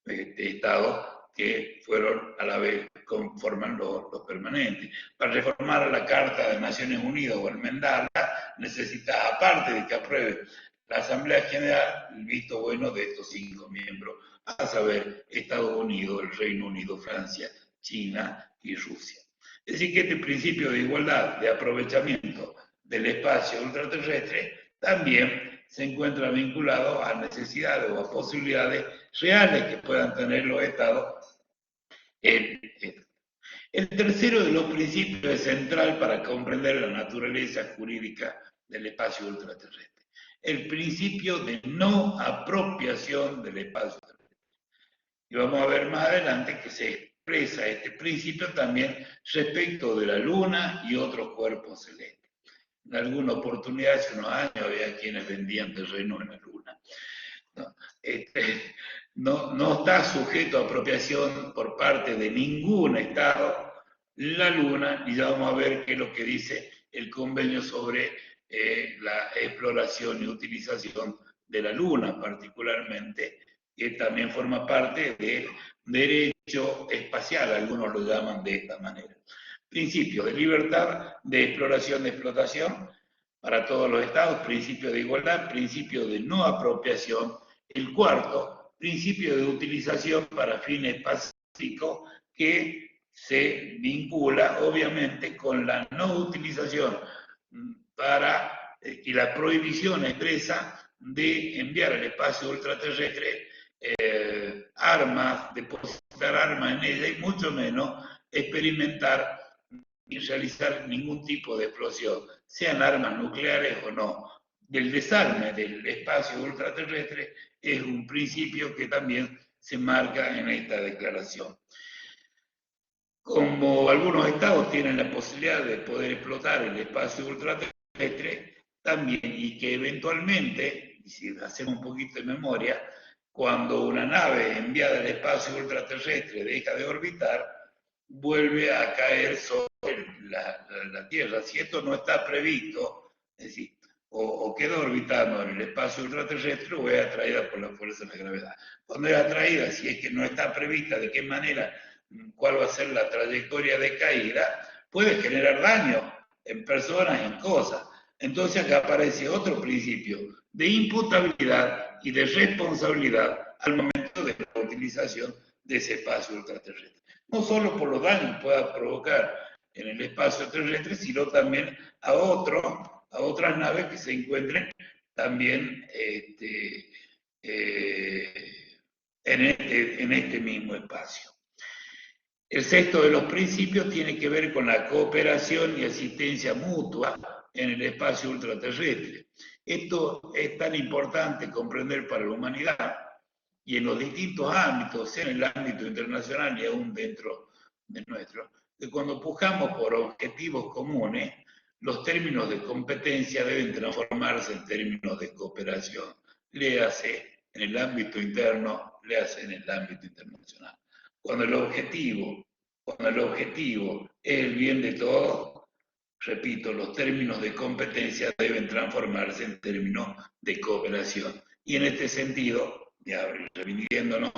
estados que fueron a la vez, conforman los permanentes. Para reformar la Carta de Naciones Unidas o enmendarla, necesita, aparte de que apruebe la Asamblea General, el visto bueno de estos 5 miembros, a saber, Estados Unidos, el Reino Unido, Francia, China y Rusia. Es decir, que este principio de igualdad, de aprovechamiento del espacio ultraterrestre, también se encuentra vinculado a necesidades o a posibilidades reales que puedan tener los estados. El tercero de los principios es central para comprender la naturaleza jurídica del espacio ultraterrestre. El principio de no apropiación del espacio terrestre. Y vamos a ver más adelante que se expresa este principio también respecto de la Luna y otros cuerpos celestes. En alguna oportunidad, hace unos años, había quienes vendían terreno en la Luna. No está sujeto a apropiación por parte de ningún Estado la Luna, y ya vamos a ver qué es lo que dice el convenio sobre la exploración y utilización de la Luna, particularmente, que también forma parte del derecho espacial, algunos lo llaman de esta manera. Principio de libertad de exploración, de explotación para todos los estados, principio de igualdad, principio de no apropiación. El cuarto, principio de utilización para fines pacíficos, que se vincula obviamente con la no utilización y la prohibición expresa de enviar al espacio ultraterrestre armas, depositar armas en ella y mucho menos experimentar y realizar ningún tipo de explosión, sean armas nucleares o no. El desarme del espacio ultraterrestre es un principio que también se marca en esta declaración. Como algunos estados tienen la posibilidad de poder explotar el espacio ultraterrestre, también, y que eventualmente, y si hacemos un poquito de memoria, cuando una nave enviada al espacio ultraterrestre deja de orbitar, vuelve a caer sobre la Tierra. Si esto no está previsto, es decir, o queda orbitando en el espacio ultraterrestre o es atraída por la fuerza de la gravedad. Cuando es atraída, si es que no está prevista de qué manera, cuál va a ser la trayectoria de caída, puede generar daño en personas, en cosas. Entonces acá aparece otro principio de imputabilidad y de responsabilidad al momento de la utilización de ese espacio ultraterrestre. No solo por los daños que pueda provocar en el espacio terrestre, sino también a otras naves que se encuentren también en este mismo espacio. El sexto de los principios tiene que ver con la cooperación y asistencia mutua en el espacio ultraterrestre. Esto es tan importante comprender para la humanidad y en los distintos ámbitos, en el ámbito internacional y aún dentro de nuestro, que cuando pujamos por objetivos comunes, los términos de competencia deben transformarse en términos de cooperación. Léase en el ámbito interno, léase en el ámbito internacional. Cuando el objetivo es el bien de todos, repito, los términos de competencia deben transformarse en términos de cooperación. Y en este sentido, ya remitiéndonos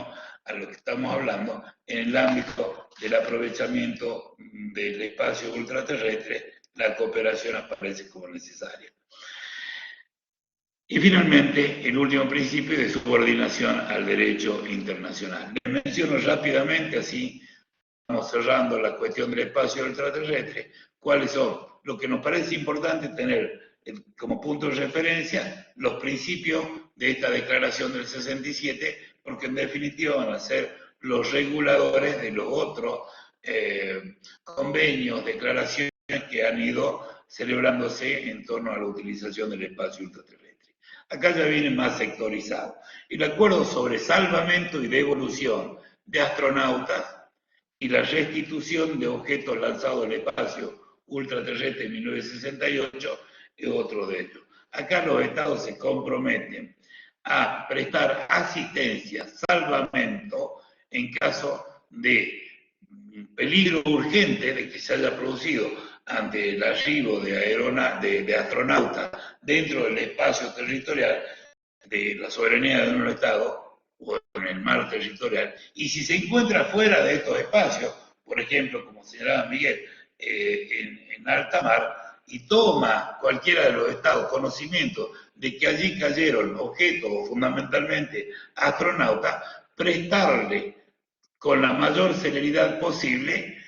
a lo que estamos hablando, en el ámbito del aprovechamiento del espacio ultraterrestre, la cooperación aparece como necesaria. Y finalmente, el último principio de subordinación al derecho internacional. Les menciono rápidamente, así vamos cerrando la cuestión del espacio ultraterrestre, cuáles son lo que nos parece importante tener como punto de referencia, los principios de esta declaración del 67, porque en definitiva van a ser los reguladores de los otros convenios, declaraciones que han ido celebrándose en torno a la utilización del espacio ultraterrestre. Acá ya viene más sectorizado. El acuerdo sobre salvamento y devolución de astronautas y la restitución de objetos lanzados al espacio ultraterrestre en 1968 es otro de ellos. Acá los estados se comprometen a prestar asistencia, salvamento, en caso de peligro urgente de que se haya producido ante el arribo de astronautas dentro del espacio territorial de la soberanía de un Estado o en el mar territorial, y si se encuentra fuera de estos espacios, por ejemplo, como señalaba Miguel, en alta mar, y toma cualquiera de los estados conocimiento de que allí cayeron objetos, o fundamentalmente astronautas, prestarle con la mayor celeridad posible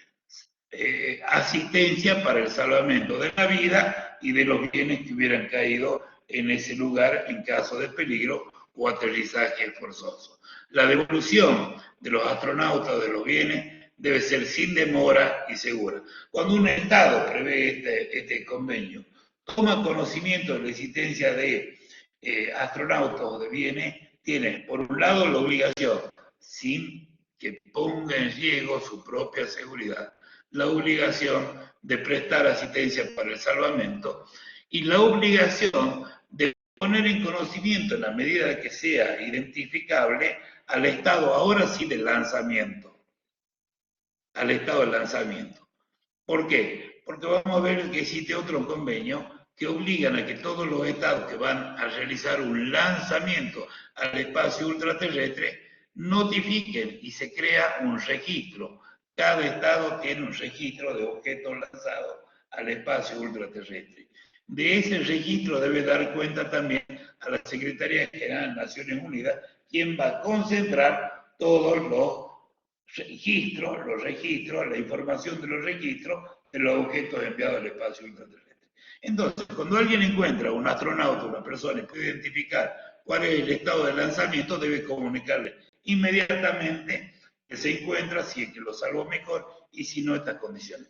asistencia para el salvamento de la vida y de los bienes que hubieran caído en ese lugar en caso de peligro o aterrizaje forzoso. La devolución de los astronautas o de los bienes debe ser sin demora y segura. Cuando un Estado prevé este convenio, toma conocimiento de la existencia de astronautas o de bienes, tiene por un lado la obligación, sin que ponga en riesgo su propia seguridad, la obligación de prestar asistencia para el salvamento y la obligación de poner en conocimiento, en la medida que sea identificable, al estado ahora sí del lanzamiento. Al estado del lanzamiento. ¿Por qué? Porque vamos a ver que existe otro convenio que obligan a que todos los estados que van a realizar un lanzamiento al espacio ultraterrestre notifiquen y se crea un registro. Cada estado tiene un registro de objetos lanzados al espacio ultraterrestre. De ese registro debe dar cuenta también a la Secretaría General de Naciones Unidas, quien va a concentrar todos los registros, la información de los registros de los objetos enviados al espacio ultraterrestre. Entonces, cuando alguien encuentra un astronauta, una persona, y puede identificar cuál es el estado de lanzamiento, debe comunicarle inmediatamente que se encuentra, si es que lo salvó mejor, y si no, estas condiciones.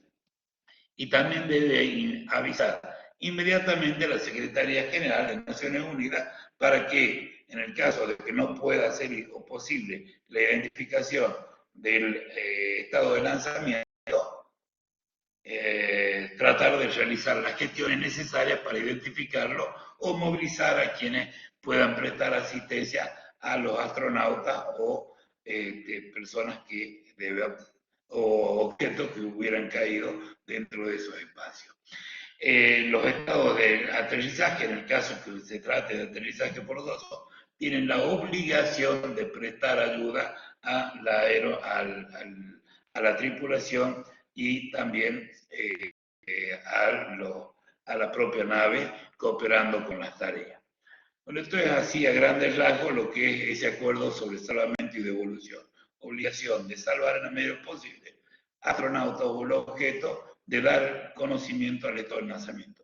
Y también debe avisar inmediatamente a la Secretaría General de Naciones Unidas para que, en el caso de que no pueda ser posible la identificación del estado de lanzamiento, tratar de realizar las gestiones necesarias para identificarlo o movilizar a quienes puedan prestar asistencia a los astronautas o personas que deban, o objetos que hubieran caído dentro de esos espacios. Los estados de aterrizaje, en el caso que se trate de aterrizaje forzoso, tienen la obligación de prestar ayuda a la tripulación y también a la propia nave cooperando con las tareas. Bueno, esto es así a grandes rasgos lo que es ese acuerdo sobre salvamento y devolución. Obligación de salvar en la medida posible astronautas o el objeto, de dar conocimiento al estado de lanzamiento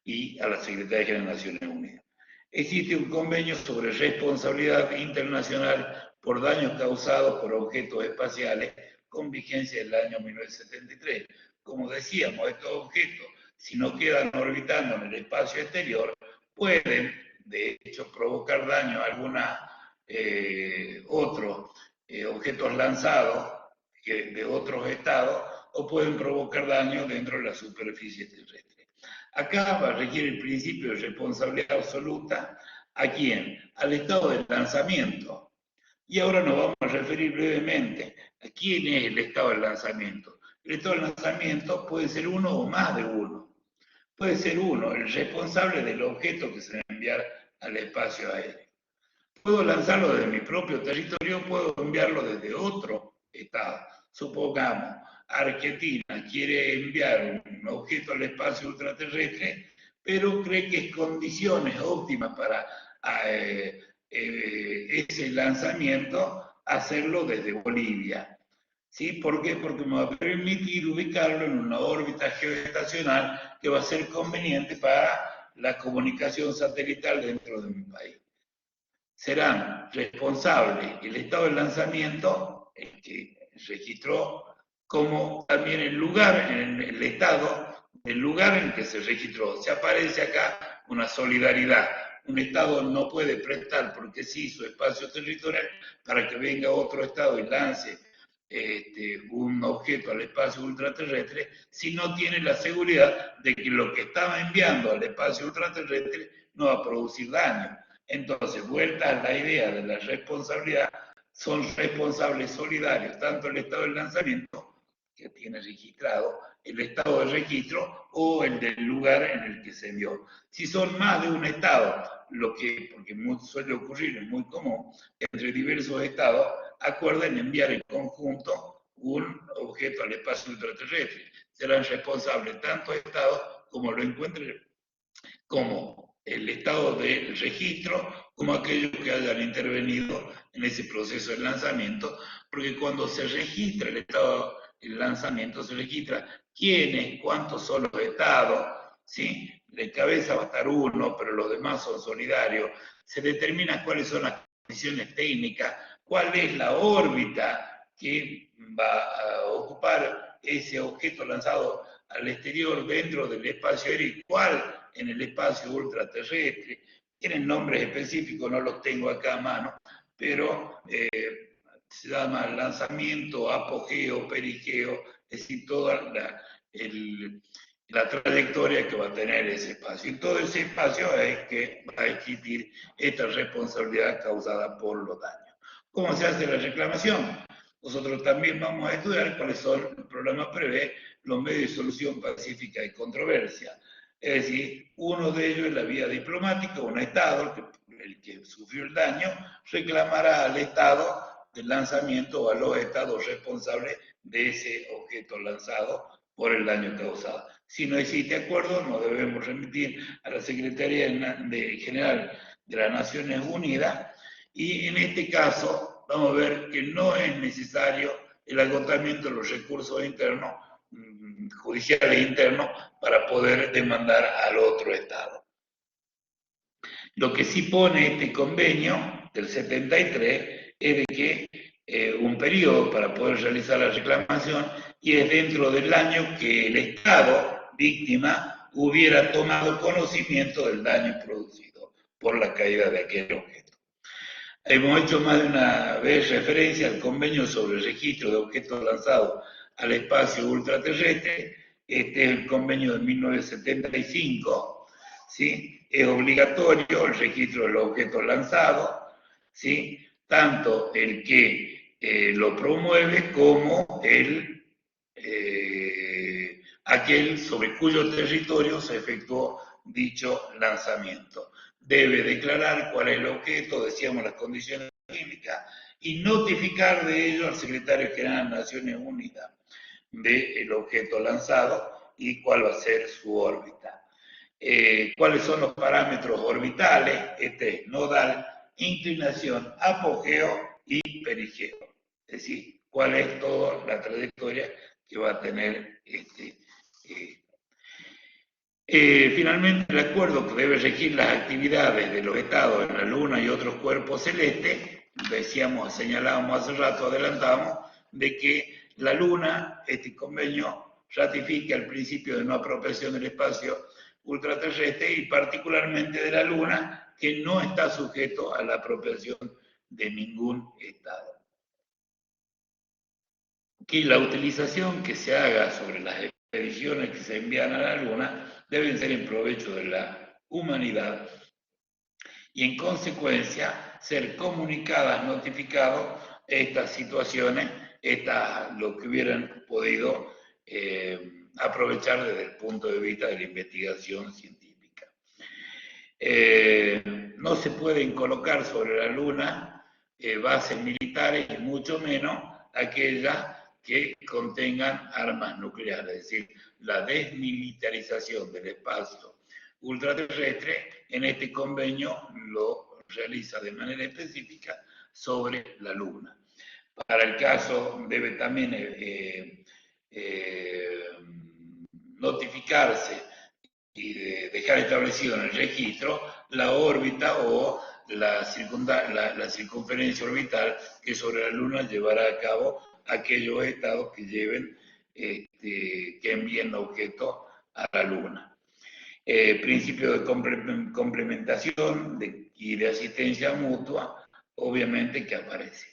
y a la Secretaría General de Naciones Unidas. Existe un convenio sobre responsabilidad internacional por daños causados por objetos espaciales con vigencia del año 1973. Como decíamos, estos objetos, si no quedan orbitando en el espacio exterior, pueden, de hecho, provocar daño a algunos otros objetos lanzados de otros estados o pueden provocar daño dentro de la superficie terrestre. Acá va a requerir el principio de responsabilidad absoluta. ¿A quién? Al estado de lanzamiento. Y ahora nos vamos a referir brevemente a quién es el estado de lanzamiento. El estado de lanzamiento puede ser uno o más de uno. Puede ser uno, el responsable del objeto que se va a enviar al espacio aéreo. Puedo lanzarlo desde mi propio territorio, puedo enviarlo desde otro estado. Supongamos, Argentina quiere enviar un objeto al espacio ultraterrestre, pero cree que es condiciones óptimas para ese lanzamiento hacerlo desde Bolivia. ¿Sí? ¿Por qué? Porque me va a permitir ubicarlo en una órbita geoestacional que va a ser conveniente para la comunicación satelital dentro de mi país. Serán responsables el estado de lanzamiento, el que registró, como también el lugar, en el estado, el lugar en que se registró. Se aparece acá una solidaridad. Un estado no puede prestar, porque sí, su espacio territorial, para que venga otro estado y lance un objeto al espacio ultraterrestre, si no tiene la seguridad de que lo que estaba enviando al espacio ultraterrestre no va a producir daño. Entonces, vuelta a la idea de la responsabilidad, son responsables solidarios, tanto el estado del lanzamiento, que tiene registrado el estado de registro o el del lugar en el que se envió. Si son más de un estado, porque suele ocurrir, es muy común, entre diversos estados acuerden enviar en conjunto un objeto al espacio ultraterrestre. Serán responsables tanto estados como lo encuentren, como el estado de registro, como aquellos que hayan intervenido en ese proceso de lanzamiento, porque cuando se registra el estado del lanzamiento, se registra quiénes, cuántos son los estados, ¿sí? De cabeza va a estar uno, pero los demás son solidarios. Se determina cuáles son las condiciones técnicas, cuál es la órbita que va a ocupar ese objeto lanzado al exterior dentro del espacio aéreo, cuál en el espacio ultraterrestre. Tienen nombres específicos, no los tengo acá a mano, pero se llama lanzamiento, apogeo, perigeo, es decir, toda la trayectoria que va a tener ese espacio. En todo ese espacio es que va a existir esta responsabilidad causada por los daños. ¿Cómo se hace la reclamación? Nosotros también vamos a estudiar cuáles son, el programa prevé los medios de solución pacífica y controversia. Es decir, uno de ellos es la vía diplomática, un Estado, el que sufrió el daño, reclamará al Estado del lanzamiento o a los Estados responsables de ese objeto lanzado por el daño causado. Si no existe acuerdo, nos debemos remitir a la Secretaría General de las Naciones Unidas y en este caso vamos a ver que no es necesario el agotamiento de los recursos internos, judiciales internos, para poder demandar al otro Estado. Lo que sí pone este convenio del 73 es de que un periodo para poder realizar la reclamación y es dentro del año que el Estado víctima hubiera tomado conocimiento del daño producido por la caída de aquel objeto. Hemos hecho más de una vez referencia al convenio sobre el registro de objetos lanzados al espacio ultraterrestre. Este es el convenio de 1975, ¿sí? Es obligatorio el registro de los objetos lanzados, ¿sí? Tanto el que lo promueve como aquel sobre cuyo territorio se efectuó dicho lanzamiento. Debe declarar cuál es el objeto, decíamos las condiciones químicas, y notificar de ello al secretario general de Naciones Unidas del objeto lanzado y cuál va a ser su órbita. ¿Cuáles son los parámetros orbitales? Este es nodal, inclinación, apogeo y perigeo. Es decir, cuál es toda la trayectoria que va a tener finalmente, el acuerdo que debe regir las actividades de los estados en la Luna y otros cuerpos celestes, decíamos, señalábamos hace rato, adelantamos, de que la Luna, este convenio, ratifica el principio de no apropiación del espacio ultraterrestre y particularmente de la Luna, que no está sujeto a la apropiación de ningún estado. Que la utilización que se haga sobre las expediciones que se envían a la Luna deben ser en provecho de la humanidad y en consecuencia ser comunicadas, notificadas estas situaciones, lo que hubieran podido aprovechar desde el punto de vista de la investigación científica. No se pueden colocar sobre la Luna bases militares y mucho menos aquellas que contengan armas nucleares, es decir, la desmilitarización del espacio ultraterrestre en este convenio lo realiza de manera específica sobre la Luna. Para el caso debe también notificarse y dejar establecido en el registro la órbita o la circunferencia orbital que sobre la Luna llevará a cabo aquellos estados que lleven, que envíen objetos a la Luna. Principio de complementación y de asistencia mutua, obviamente que aparece.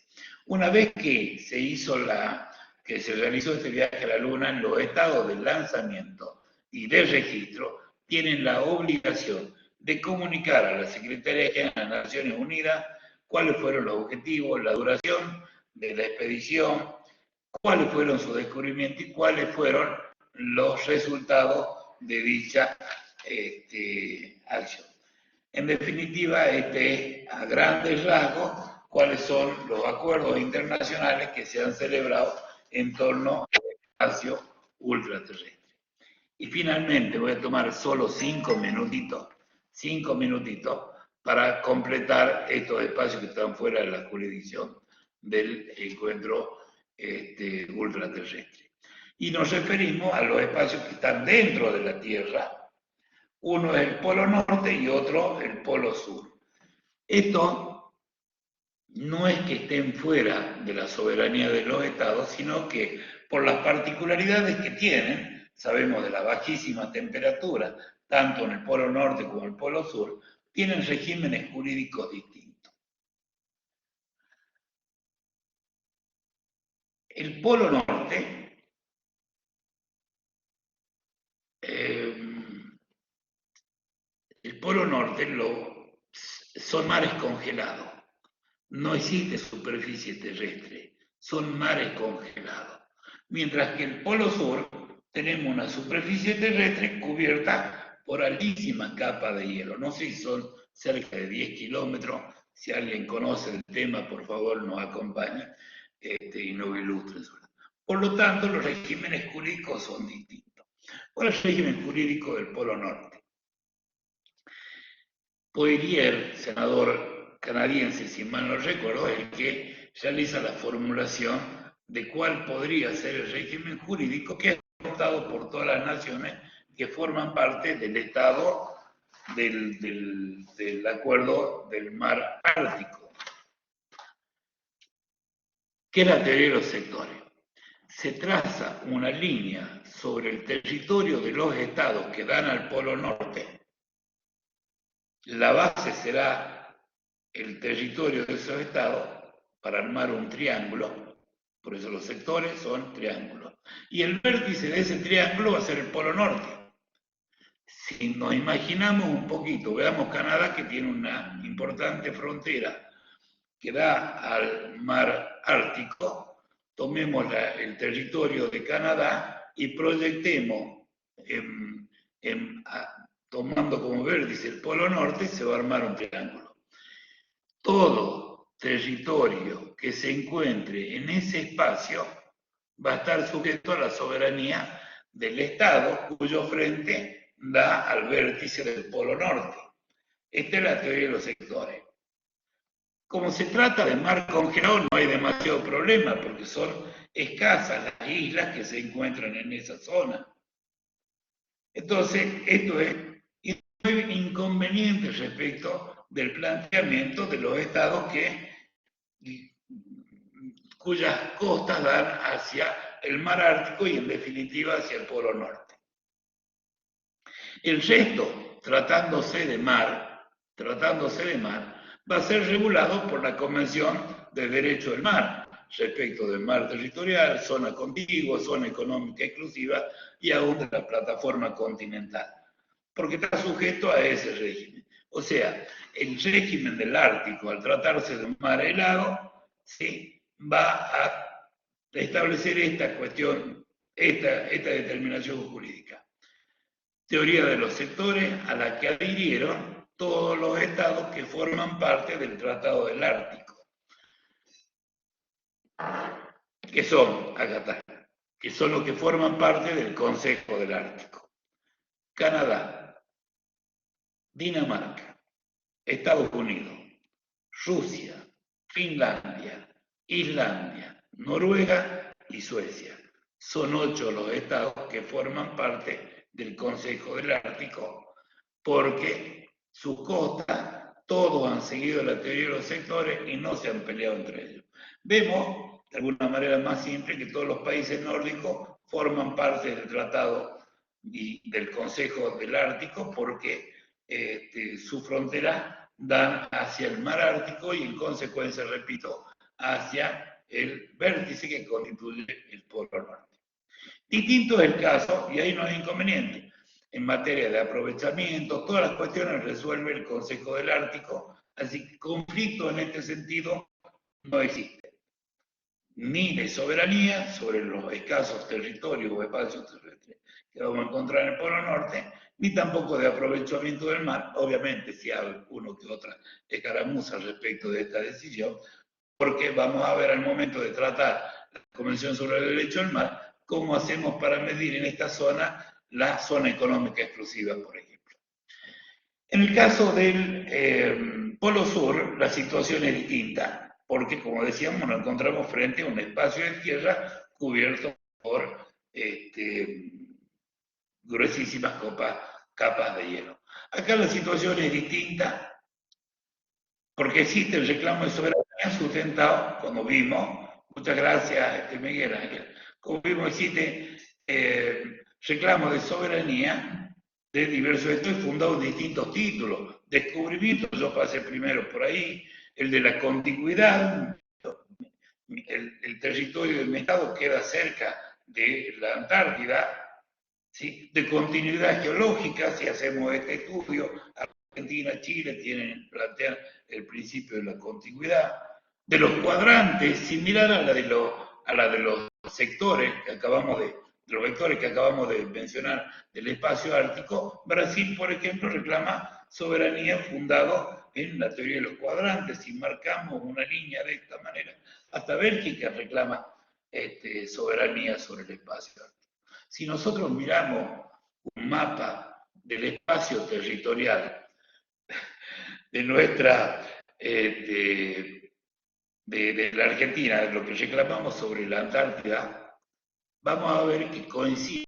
Una vez que se realizó este viaje a la Luna, los estados de lanzamiento y de registro tienen la obligación de comunicar a la Secretaría General de las Naciones Unidas cuáles fueron los objetivos, la duración de la expedición, cuáles fueron sus descubrimientos y cuáles fueron los resultados de dicha acción. En definitiva, es a grandes rasgos cuáles son los acuerdos internacionales que se han celebrado en torno al espacio ultraterrestre. Y finalmente voy a tomar solo 5 minutitos para completar estos espacios que están fuera de la jurisdicción del encuentro ultraterrestre. Y nos referimos a los espacios que están dentro de la Tierra. Uno es el Polo Norte y otro el Polo Sur. Esto no es que estén fuera de la soberanía de los estados, sino que por las particularidades que tienen, sabemos de la bajísima temperatura, tanto en el Polo Norte como en el Polo Sur, tienen regímenes jurídicos distintos. El Polo Norte son mares congelados. No existe superficie terrestre, son mares congelados. Mientras que el Polo Sur tenemos una superficie terrestre cubierta por altísimas capas de hielo. No sé si son cerca de 10 kilómetros. Si alguien conoce el tema, por favor, nos acompañe y nos ilustre. Por lo tanto, los regímenes jurídicos son distintos. ¿Cuál es el régimen jurídico del Polo Norte? Poirier, senador canadiense, si mal no recuerdo, es el que realiza la formulación de cuál podría ser el régimen jurídico que es adoptado por todas las naciones que forman parte del Estado del Acuerdo del Mar Ártico. ¿Qué es la teoría de los sectores? Se traza una línea sobre el territorio de los estados que dan al Polo Norte. La base será el territorio de esos estados para armar un triángulo, por eso los sectores son triángulos. Y el vértice de ese triángulo va a ser el Polo Norte. Si nos imaginamos un poquito, veamos Canadá, que tiene una importante frontera que da al mar Ártico, tomemos el territorio de Canadá y proyectemos tomando como vértice el Polo Norte, se va a armar un triángulo. Todo territorio que se encuentre en ese espacio va a estar sujeto a la soberanía del Estado, cuyo frente da al vértice del Polo Norte. Esta es la teoría de los sectores. Como se trata de mar congelado, no hay demasiado problema, porque son escasas las islas que se encuentran en esa zona. Entonces, esto es inconveniente respecto del planteamiento de los estados cuyas costas dan hacia el mar Ártico y en definitiva hacia el Polo Norte. El resto, tratándose de mar, va a ser regulado por la Convención de Derecho del Mar, respecto del mar territorial, zona contigua, zona económica exclusiva y aún de la plataforma continental, porque está sujeto a ese régimen. O sea, el régimen del Ártico, al tratarse de un mar helado, ¿sí?, va a establecer esta cuestión, esta determinación jurídica. Teoría de los sectores a la que adhirieron todos los estados que forman parte del Tratado del Ártico, que son, que son los que forman parte del Consejo del Ártico: Canadá, Dinamarca, Estados Unidos, Rusia, Finlandia, Islandia, Noruega y Suecia. Son 8 los estados que forman parte del Consejo del Ártico, porque sus costas, todos han seguido la teoría de los sectores y no se han peleado entre ellos. Vemos, de alguna manera más simple, que todos los países nórdicos forman parte del Tratado y del Consejo del Ártico porque su frontera dan hacia el mar Ártico y en consecuencia, repito, hacia el vértice que constituye el Polo Norte. Distinto es el caso, y ahí no hay inconveniente, en materia de aprovechamiento, todas las cuestiones resuelve el Consejo del Ártico, así que conflicto en este sentido no existe. ni de soberanía sobre los escasos territorios o espacios terrestres que vamos a encontrar en el Polo Norte, ni tampoco de aprovechamiento del mar. Obviamente, si hay uno que otra escaramuza respecto de esta decisión, porque vamos a ver al momento de tratar la Convención sobre el Derecho al Mar, cómo hacemos para medir en esta zona la zona económica exclusiva, por ejemplo. En el caso del Polo Sur, la situación es distinta, porque, como decíamos, nos encontramos frente a un espacio de tierra cubierto por gruesísimas capas de hielo. Acá la situación es distinta, porque existe el reclamo de soberanía sustentado, como vimos, muchas gracias Miguel Ángel, como vimos existe reclamo de soberanía de diversos estados fundados en distintos títulos. Descubrimiento, yo pasé primero por ahí, el de la contigüidad, el territorio de mi estado queda cerca de la Antártida, ¿sí? De continuidad geológica, si hacemos este estudio, Argentina, Chile plantean el principio de la contigüidad, de los cuadrantes, similar a la de los sectores que acabamos de los vectores que acabamos de mencionar del espacio ártico. Brasil, por ejemplo, reclama soberanía fundado en la teoría de los cuadrantes. Si marcamos una línea de esta manera, hasta Bélgica reclama soberanía sobre el espacio ártico. Si nosotros miramos un mapa del espacio territorial de nuestra de la Argentina, de lo que reclamamos sobre la Antártida, vamos a ver que coincide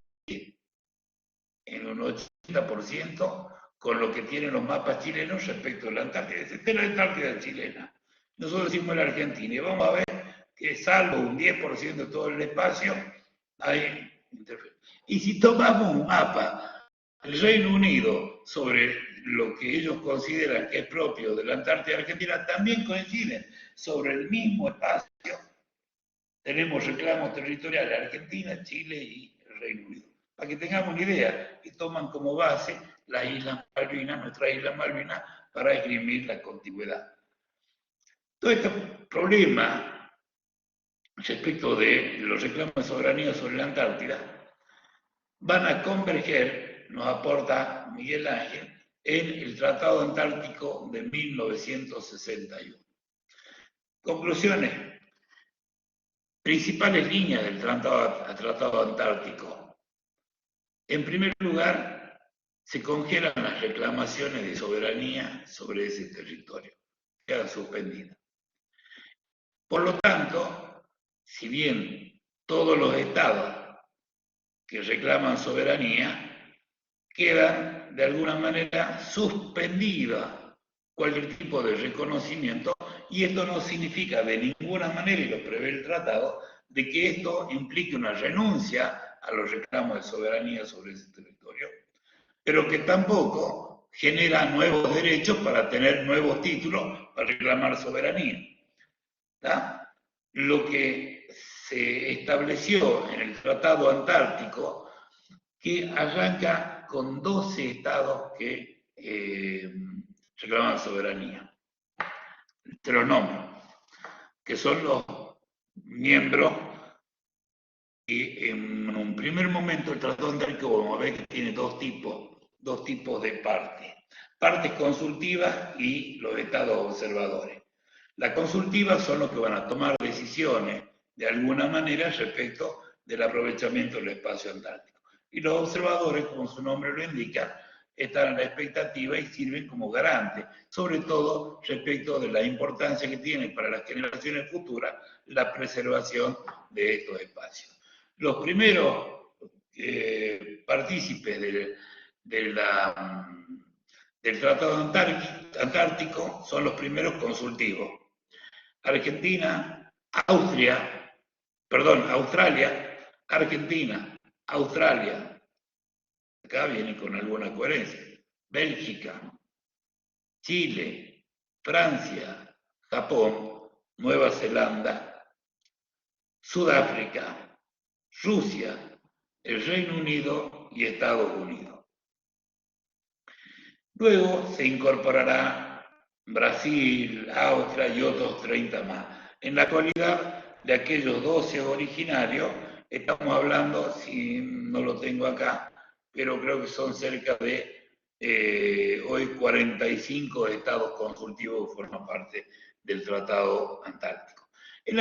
en un 80% con lo que tienen los mapas chilenos respecto a la Antártida. De la Antártida chilena. Nosotros decimos la Argentina y vamos a ver que salvo un 10% de todo el espacio, hay interferencia. Y si tomamos un mapa del Reino Unido sobre lo que ellos consideran que es propio de la Antártida Argentina, también coinciden sobre el mismo espacio. Tenemos reclamos territoriales Argentina, Chile y el Reino Unido. Para que tengamos una idea, y toman como base las Islas Malvinas, nuestra isla Malvinas, para esgrimir la contigüidad. Todo este problema respecto de los reclamos de soberanía sobre la Antártida van a converger, nos aporta Miguel Ángel, en el Tratado Antártico de 1961. Conclusiones. Principales líneas del Tratado Antártico. En primer lugar, se congelan las reclamaciones de soberanía sobre ese territorio. Quedan suspendidas. Por lo tanto, si bien todos los estados que reclaman soberanía quedan de alguna manera suspendidos cualquier tipo de reconocimiento, y esto no significa de ninguna manera, y lo prevé el tratado, de que esto implique una renuncia a los reclamos de soberanía sobre ese territorio, pero que tampoco genera nuevos derechos para tener nuevos títulos para reclamar soberanía. ¿Tá? Lo que se estableció en el Tratado Antártico, que arranca con 12 estados que reclaman soberanía. Te los nombro, que son los miembros que en un primer momento el Tratado Antártico, vamos a ver que tiene dos tipos de partes. Partes consultivas y los estados observadores. Las consultivas son los que van a tomar decisiones de alguna manera respecto del aprovechamiento del espacio antártico. Y los observadores, como su nombre lo indica, están a la expectativa y sirven como garantes, sobre todo respecto de la importancia que tiene para las generaciones futuras la preservación de estos espacios. Los primeros partícipes del Tratado Antártico son los primeros consultivos. Australia, Argentina, Australia. Acá viene con alguna coherencia. Bélgica, Chile, Francia, Japón, Nueva Zelanda, Sudáfrica, Rusia, el Reino Unido y Estados Unidos. Luego se incorporará Brasil, Austria y otros 30 más. En la actualidad, de aquellos 12 originarios, estamos hablando, si no lo tengo acá, pero creo que son cerca de hoy 45 estados consultivos que forman parte del Tratado Antártico. El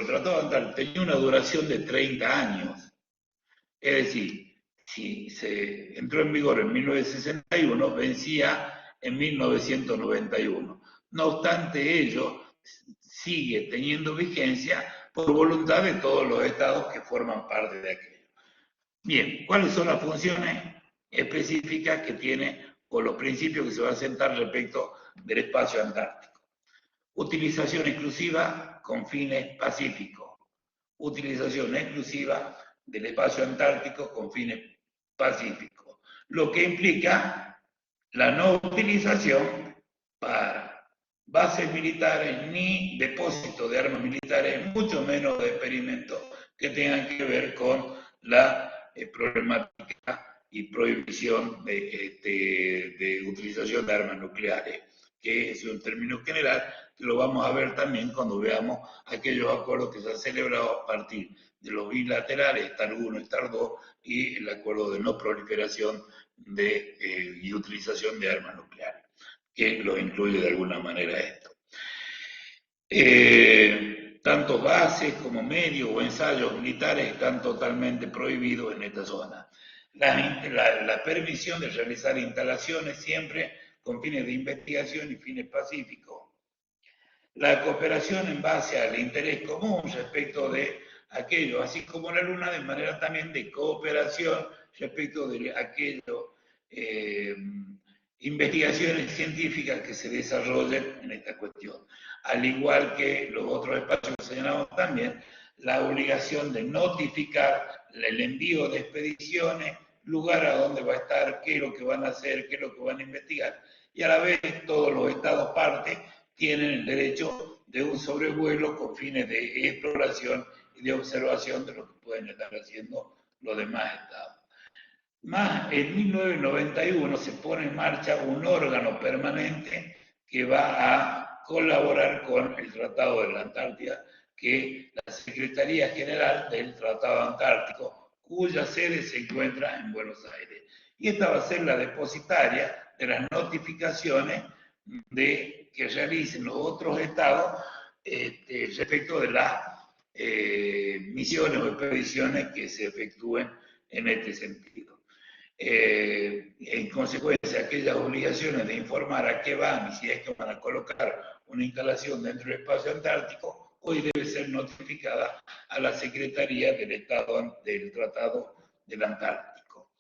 Tratado Antártico tenía una duración de 30 años. Es decir, si se entró en vigor en 1961, vencía en 1991. No obstante ello, sigue teniendo vigencia por voluntad de todos los estados que forman parte de aquello. Bien, ¿cuáles son las funciones específicas que tiene o los principios que se van a sentar respecto del espacio antártico? Utilización exclusiva con fines pacíficos. Utilización exclusiva del espacio antártico con fines pacíficos, lo que implica la no utilización para bases militares ni depósitos de armas militares, mucho menos de experimentos que tengan que ver con la problemática y prohibición de utilización de armas nucleares, que es un término general que lo vamos a ver también cuando veamos aquellos acuerdos que se han celebrado a partir de los bilaterales, STAR 1, STAR 2 y el acuerdo de no proliferación y utilización de armas nucleares, que lo incluye de alguna manera esto. Tanto bases como medios o ensayos militares están totalmente prohibidos en esta zona. La permisión de realizar instalaciones siempre con fines de investigación y fines pacíficos. La cooperación en base al interés común respecto de aquello, así como la Luna, de manera también de cooperación respecto de aquello, investigaciones científicas que se desarrollen en esta cuestión. Al igual que los otros espacios que señalamos también, la obligación de notificar el envío de expediciones, lugar a donde va a estar, qué es lo que van a hacer, qué es lo que van a investigar, y a la vez todos los estados partes tienen el derecho de un sobrevuelo con fines de exploración y de observación de lo que pueden estar haciendo los demás estados. Más, en 1991 se pone en marcha un órgano permanente que va a colaborar con el Tratado de la Antártida, que es la Secretaría General del Tratado Antártico, cuya sede se encuentra en Buenos Aires. Y esta va a ser la depositaria de las notificaciones que realicen los otros estados respecto de las misiones o expediciones que se efectúen en este sentido. En consecuencia, aquellas obligaciones de informar a qué van y si es que van a colocar una instalación dentro del espacio antártico, hoy debe ser notificada a la Secretaría del Estado del Tratado del Antártico.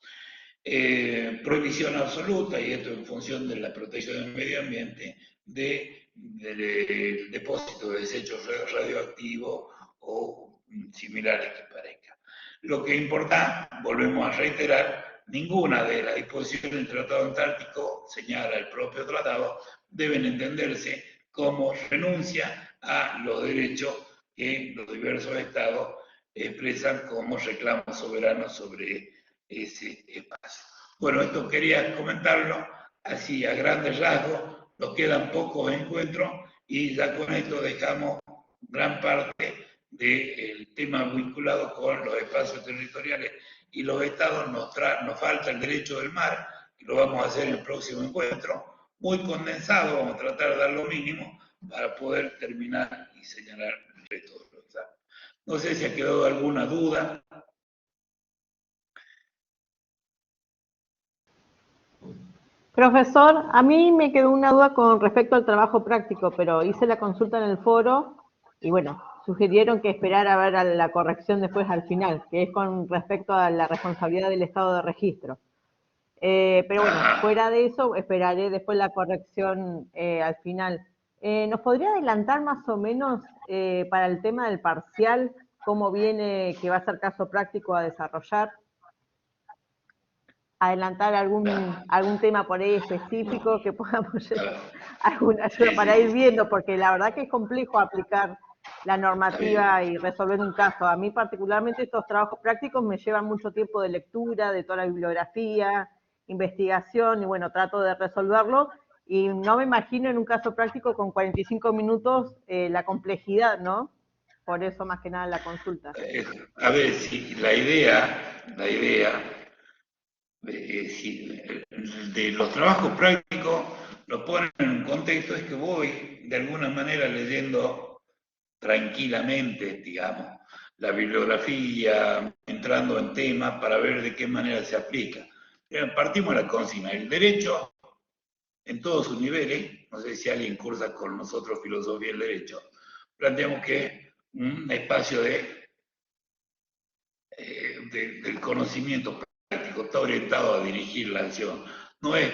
Prohibición absoluta, y esto en función de la protección del medio ambiente, del depósito de desechos radioactivos o similares que parezcan. Lo que importa, volvemos a reiterar, ninguna de las disposiciones del Tratado Antártico, señala el propio tratado, deben entenderse como renuncia a los derechos que los diversos estados expresan como reclamos soberanos sobre ese espacio. Bueno, esto quería comentarlo así a grandes rasgos. Nos quedan pocos encuentros y ya con esto dejamos gran parte del tema vinculado con los espacios territoriales y los estados. Nos falta el derecho del mar, que lo vamos a hacer en el próximo encuentro, muy condensado, vamos a tratar de dar lo mínimo para poder terminar y señalar el resto de los exámenes. No sé si ha quedado alguna duda. Profesor, a mí me quedó una duda con respecto al trabajo práctico, pero hice la consulta en el foro y bueno, sugirieron que esperara a ver a la corrección después al final, que es con respecto a la responsabilidad del estado de registro. Pero bueno, fuera de eso, esperaré después la corrección al final. ¿Nos podría adelantar más o menos para el tema del parcial cómo viene, que va a ser caso práctico a desarrollar? Adelantar algún tema por ahí específico que podamos llevar alguna ayuda para ir viendo, porque la verdad que es complejo aplicar la normativa y resolver un caso. A mí particularmente estos trabajos prácticos me llevan mucho tiempo de lectura, de toda la bibliografía, investigación, y bueno, trato de resolverlo, y no me imagino en un caso práctico con 45 minutos la complejidad, ¿no? Por eso más que nada la consulta. A ver, si la idea de los trabajos prácticos lo ponen en un contexto, es que voy de alguna manera leyendo tranquilamente, digamos, la bibliografía, entrando en temas para ver de qué manera se aplica. Partimos de la consigna, el derecho en todos sus niveles, no sé si alguien cursa con nosotros filosofía del derecho, planteamos que un espacio del conocimiento práctico está orientado a dirigir la acción, no es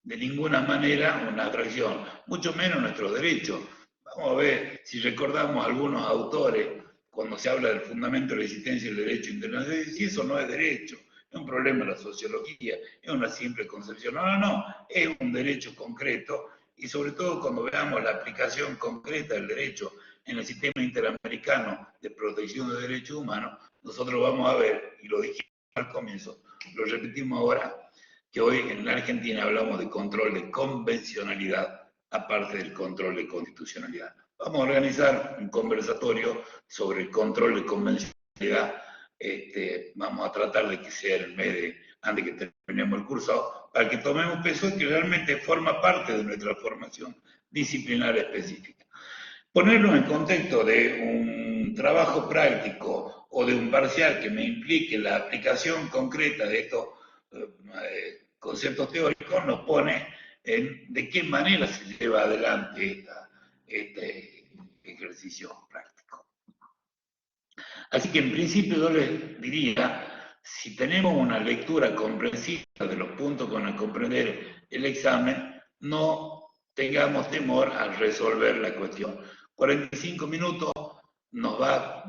de ninguna manera una abstracción, mucho menos nuestro derecho. Vamos a ver si recordamos a algunos autores cuando se habla del fundamento de la existencia del derecho internacional, si eso no es derecho, es un problema de la sociología, es una simple concepción. No, es un derecho concreto y sobre todo cuando veamos la aplicación concreta del derecho en el sistema interamericano de protección de derechos humanos, nosotros vamos a ver, y lo dijimos al comienzo, lo repetimos ahora, que hoy en la Argentina hablamos de control de convencionalidad, aparte del control de constitucionalidad. Vamos a organizar un conversatorio sobre el control de convencionalidad. Vamos a tratar de que sea el mes de, antes que terminemos el curso, para que tomemos peso y que realmente forma parte de nuestra formación disciplinar específica. Ponerlo en contexto de un trabajo práctico o de un parcial que me implique la aplicación concreta de estos conceptos teóricos nos pone en de qué manera se lleva adelante este ejercicio práctico. Así que en principio yo les diría, si tenemos una lectura comprensiva de los puntos con el comprender el examen, no tengamos temor al resolver la cuestión. 45 minutos nos va,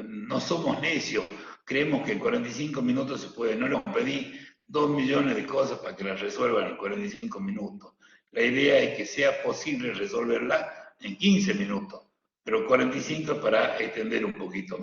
no somos necios, creemos que en 45 minutos se puede, no les pedí 2 millones de cosas para que las resuelvan en 45 minutos. La idea es que sea posible resolverla en 15 minutos, pero 45 para extender un poquito más.